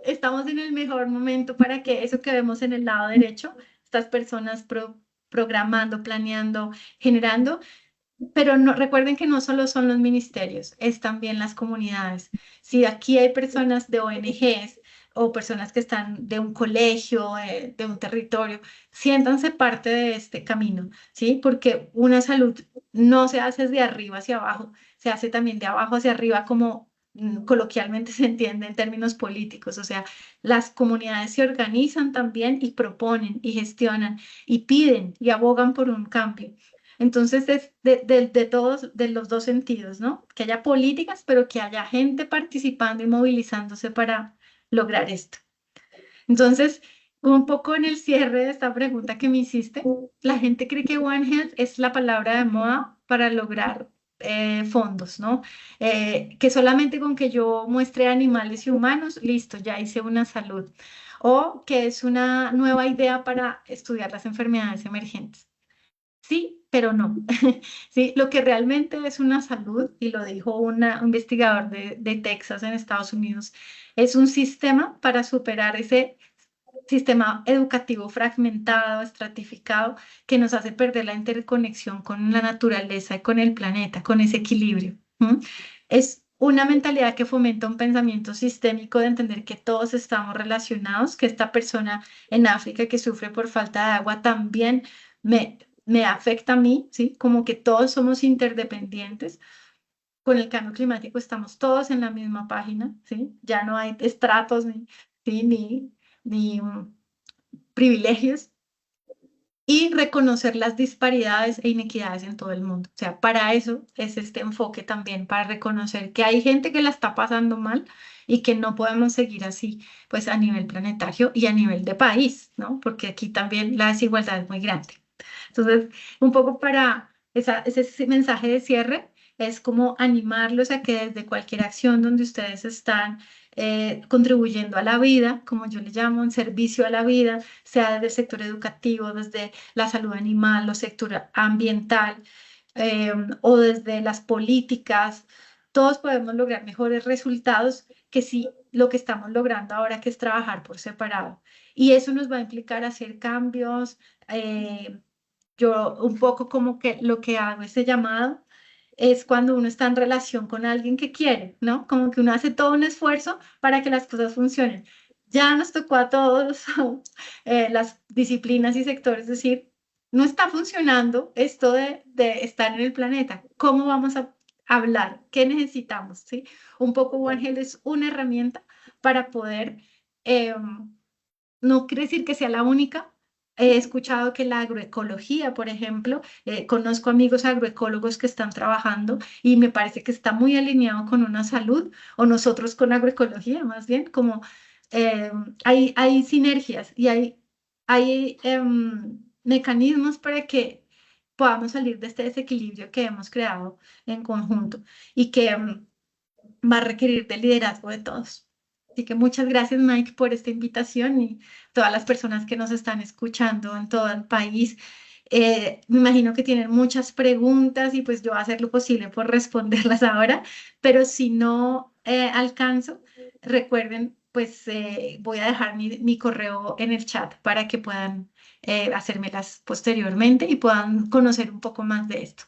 Estamos en el mejor momento para que eso que vemos en el lado derecho, estas personas programando, planeando, generando, pero no, recuerden que no solo son los ministerios, es también las comunidades. Si aquí hay personas de ONGs o personas que están de un colegio, de un territorio, siéntanse parte de este camino, ¿sí? Porque una salud no se hace de arriba hacia abajo, se hace también de abajo hacia arriba como coloquialmente se entiende en términos políticos. O sea, las comunidades se organizan también y proponen y gestionan y piden y abogan por un cambio. Entonces, es de los dos sentidos, ¿no? Que haya políticas, pero que haya gente participando y movilizándose para lograr esto. Entonces, un poco en el cierre de esta pregunta que me hiciste, la gente cree que One Health es la palabra de moda para lograr fondos, ¿no? Que solamente con que yo muestre animales y humanos, listo, ya hice una salud. O que es una nueva idea para estudiar las enfermedades emergentes. Sí, pero no. Sí, lo que realmente es una salud, y lo dijo un investigador de Texas en Estados Unidos, es un sistema para superar ese sistema educativo fragmentado, estratificado, que nos hace perder la interconexión con la naturaleza y con el planeta, con ese equilibrio. Es una mentalidad que fomenta un pensamiento sistémico de entender que todos estamos relacionados, que esta persona en África que sufre por falta de agua también me afecta a mí, ¿sí? Como que todos somos interdependientes. Con el cambio climático estamos todos en la misma página, ¿sí? Ya no hay estratos ¿sí? ni privilegios, y reconocer las disparidades e inequidades en todo el mundo. O sea, para eso es este enfoque también, para reconocer que hay gente que la está pasando mal y que no podemos seguir así, pues a nivel planetario y a nivel de país, ¿no? Porque aquí también la desigualdad es muy grande. Entonces, un poco para ese mensaje de cierre es como animarlos a que desde cualquier acción donde ustedes están contribuyendo a la vida, como yo le llamo, en servicio a la vida, sea desde el sector educativo, desde la salud animal, o sector ambiental, o desde las políticas, todos podemos lograr mejores resultados que si lo que estamos logrando ahora, que es trabajar por separado. Y eso nos va a implicar hacer cambios. Yo un poco como que lo que hago ese llamado es cuando uno está en relación con alguien que quiere, ¿no? Como que uno hace todo un esfuerzo para que las cosas funcionen. Ya nos tocó a todos las disciplinas y sectores decir, no está funcionando esto de estar en el planeta. ¿Cómo vamos a hablar? ¿Qué necesitamos? ¿Sí? Un poco One Health es una herramienta para poder, no quiere decir que sea la única. He escuchado que la agroecología, por ejemplo, conozco amigos agroecólogos que están trabajando y me parece que está muy alineado con una salud, o nosotros con agroecología, más bien, como eh, hay sinergias y hay mecanismos para que podamos salir de este desequilibrio que hemos creado en conjunto y que va a requerir del liderazgo de todos. Así que muchas gracias, Mike, por esta invitación y todas las personas que nos están escuchando en todo el país. Me imagino que tienen muchas preguntas y pues yo voy a hacer lo posible por responderlas ahora, pero si no alcanzo, recuerden, pues voy a dejar mi correo en el chat para que puedan hacérmelas posteriormente y puedan conocer un poco más de esto.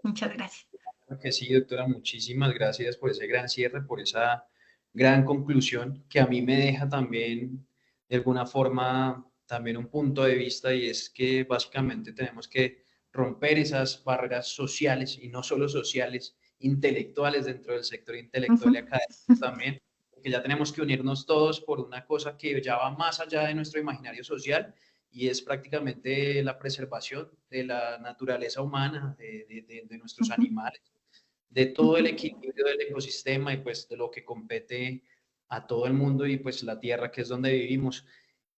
Muchas gracias. Claro que sí, doctora, muchísimas gracias por ese gran cierre, por esa gran conclusión que a mí me deja también, de alguna forma, también un punto de vista y es que básicamente tenemos que romper esas barreras sociales y no solo sociales, intelectuales dentro del sector intelectual y Ujú. académico también, que ya tenemos que unirnos todos por una cosa que ya va más allá de nuestro imaginario social y es prácticamente la preservación de la naturaleza humana, de nuestros Ujú. animales, de todo el Ujú. equilibrio del ecosistema y pues de lo que compete a todo el mundo y pues la tierra que es donde vivimos.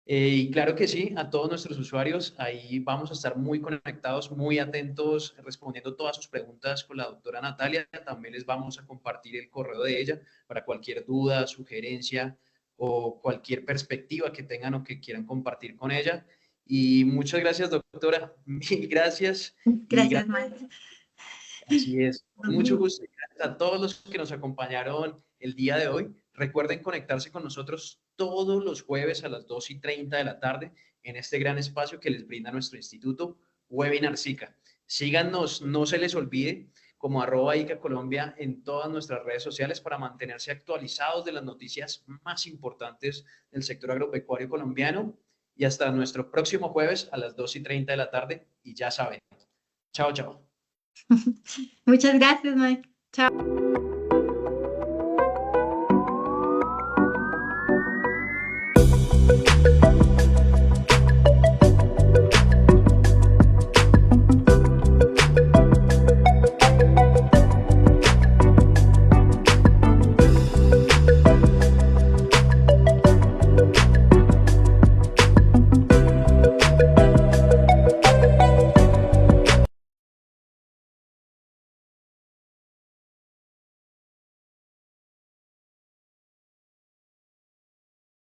Y claro que sí, a todos nuestros usuarios, ahí vamos a estar muy conectados, muy atentos, respondiendo todas sus preguntas con la doctora Natalia. También les vamos a compartir el correo de ella para cualquier duda, sugerencia o cualquier perspectiva que tengan o que quieran compartir con ella. Y muchas gracias, doctora. Mil gracias. Y Gracias, Mike. así es. Con mucho Ujú. gusto. Y gracias a todos los que nos acompañaron el día de hoy. Recuerden conectarse con nosotros todos los jueves a las 2:30 de la tarde en este gran espacio que les brinda nuestro instituto Webinar SICA. Síganos, no se les olvide, como @ICA Colombia en todas nuestras redes sociales para mantenerse actualizados de las noticias más importantes del sector agropecuario colombiano. Y hasta nuestro próximo jueves a las 2:30 de la tarde. Y ya saben. Chao, chao. Muchas gracias, Mike. Chao.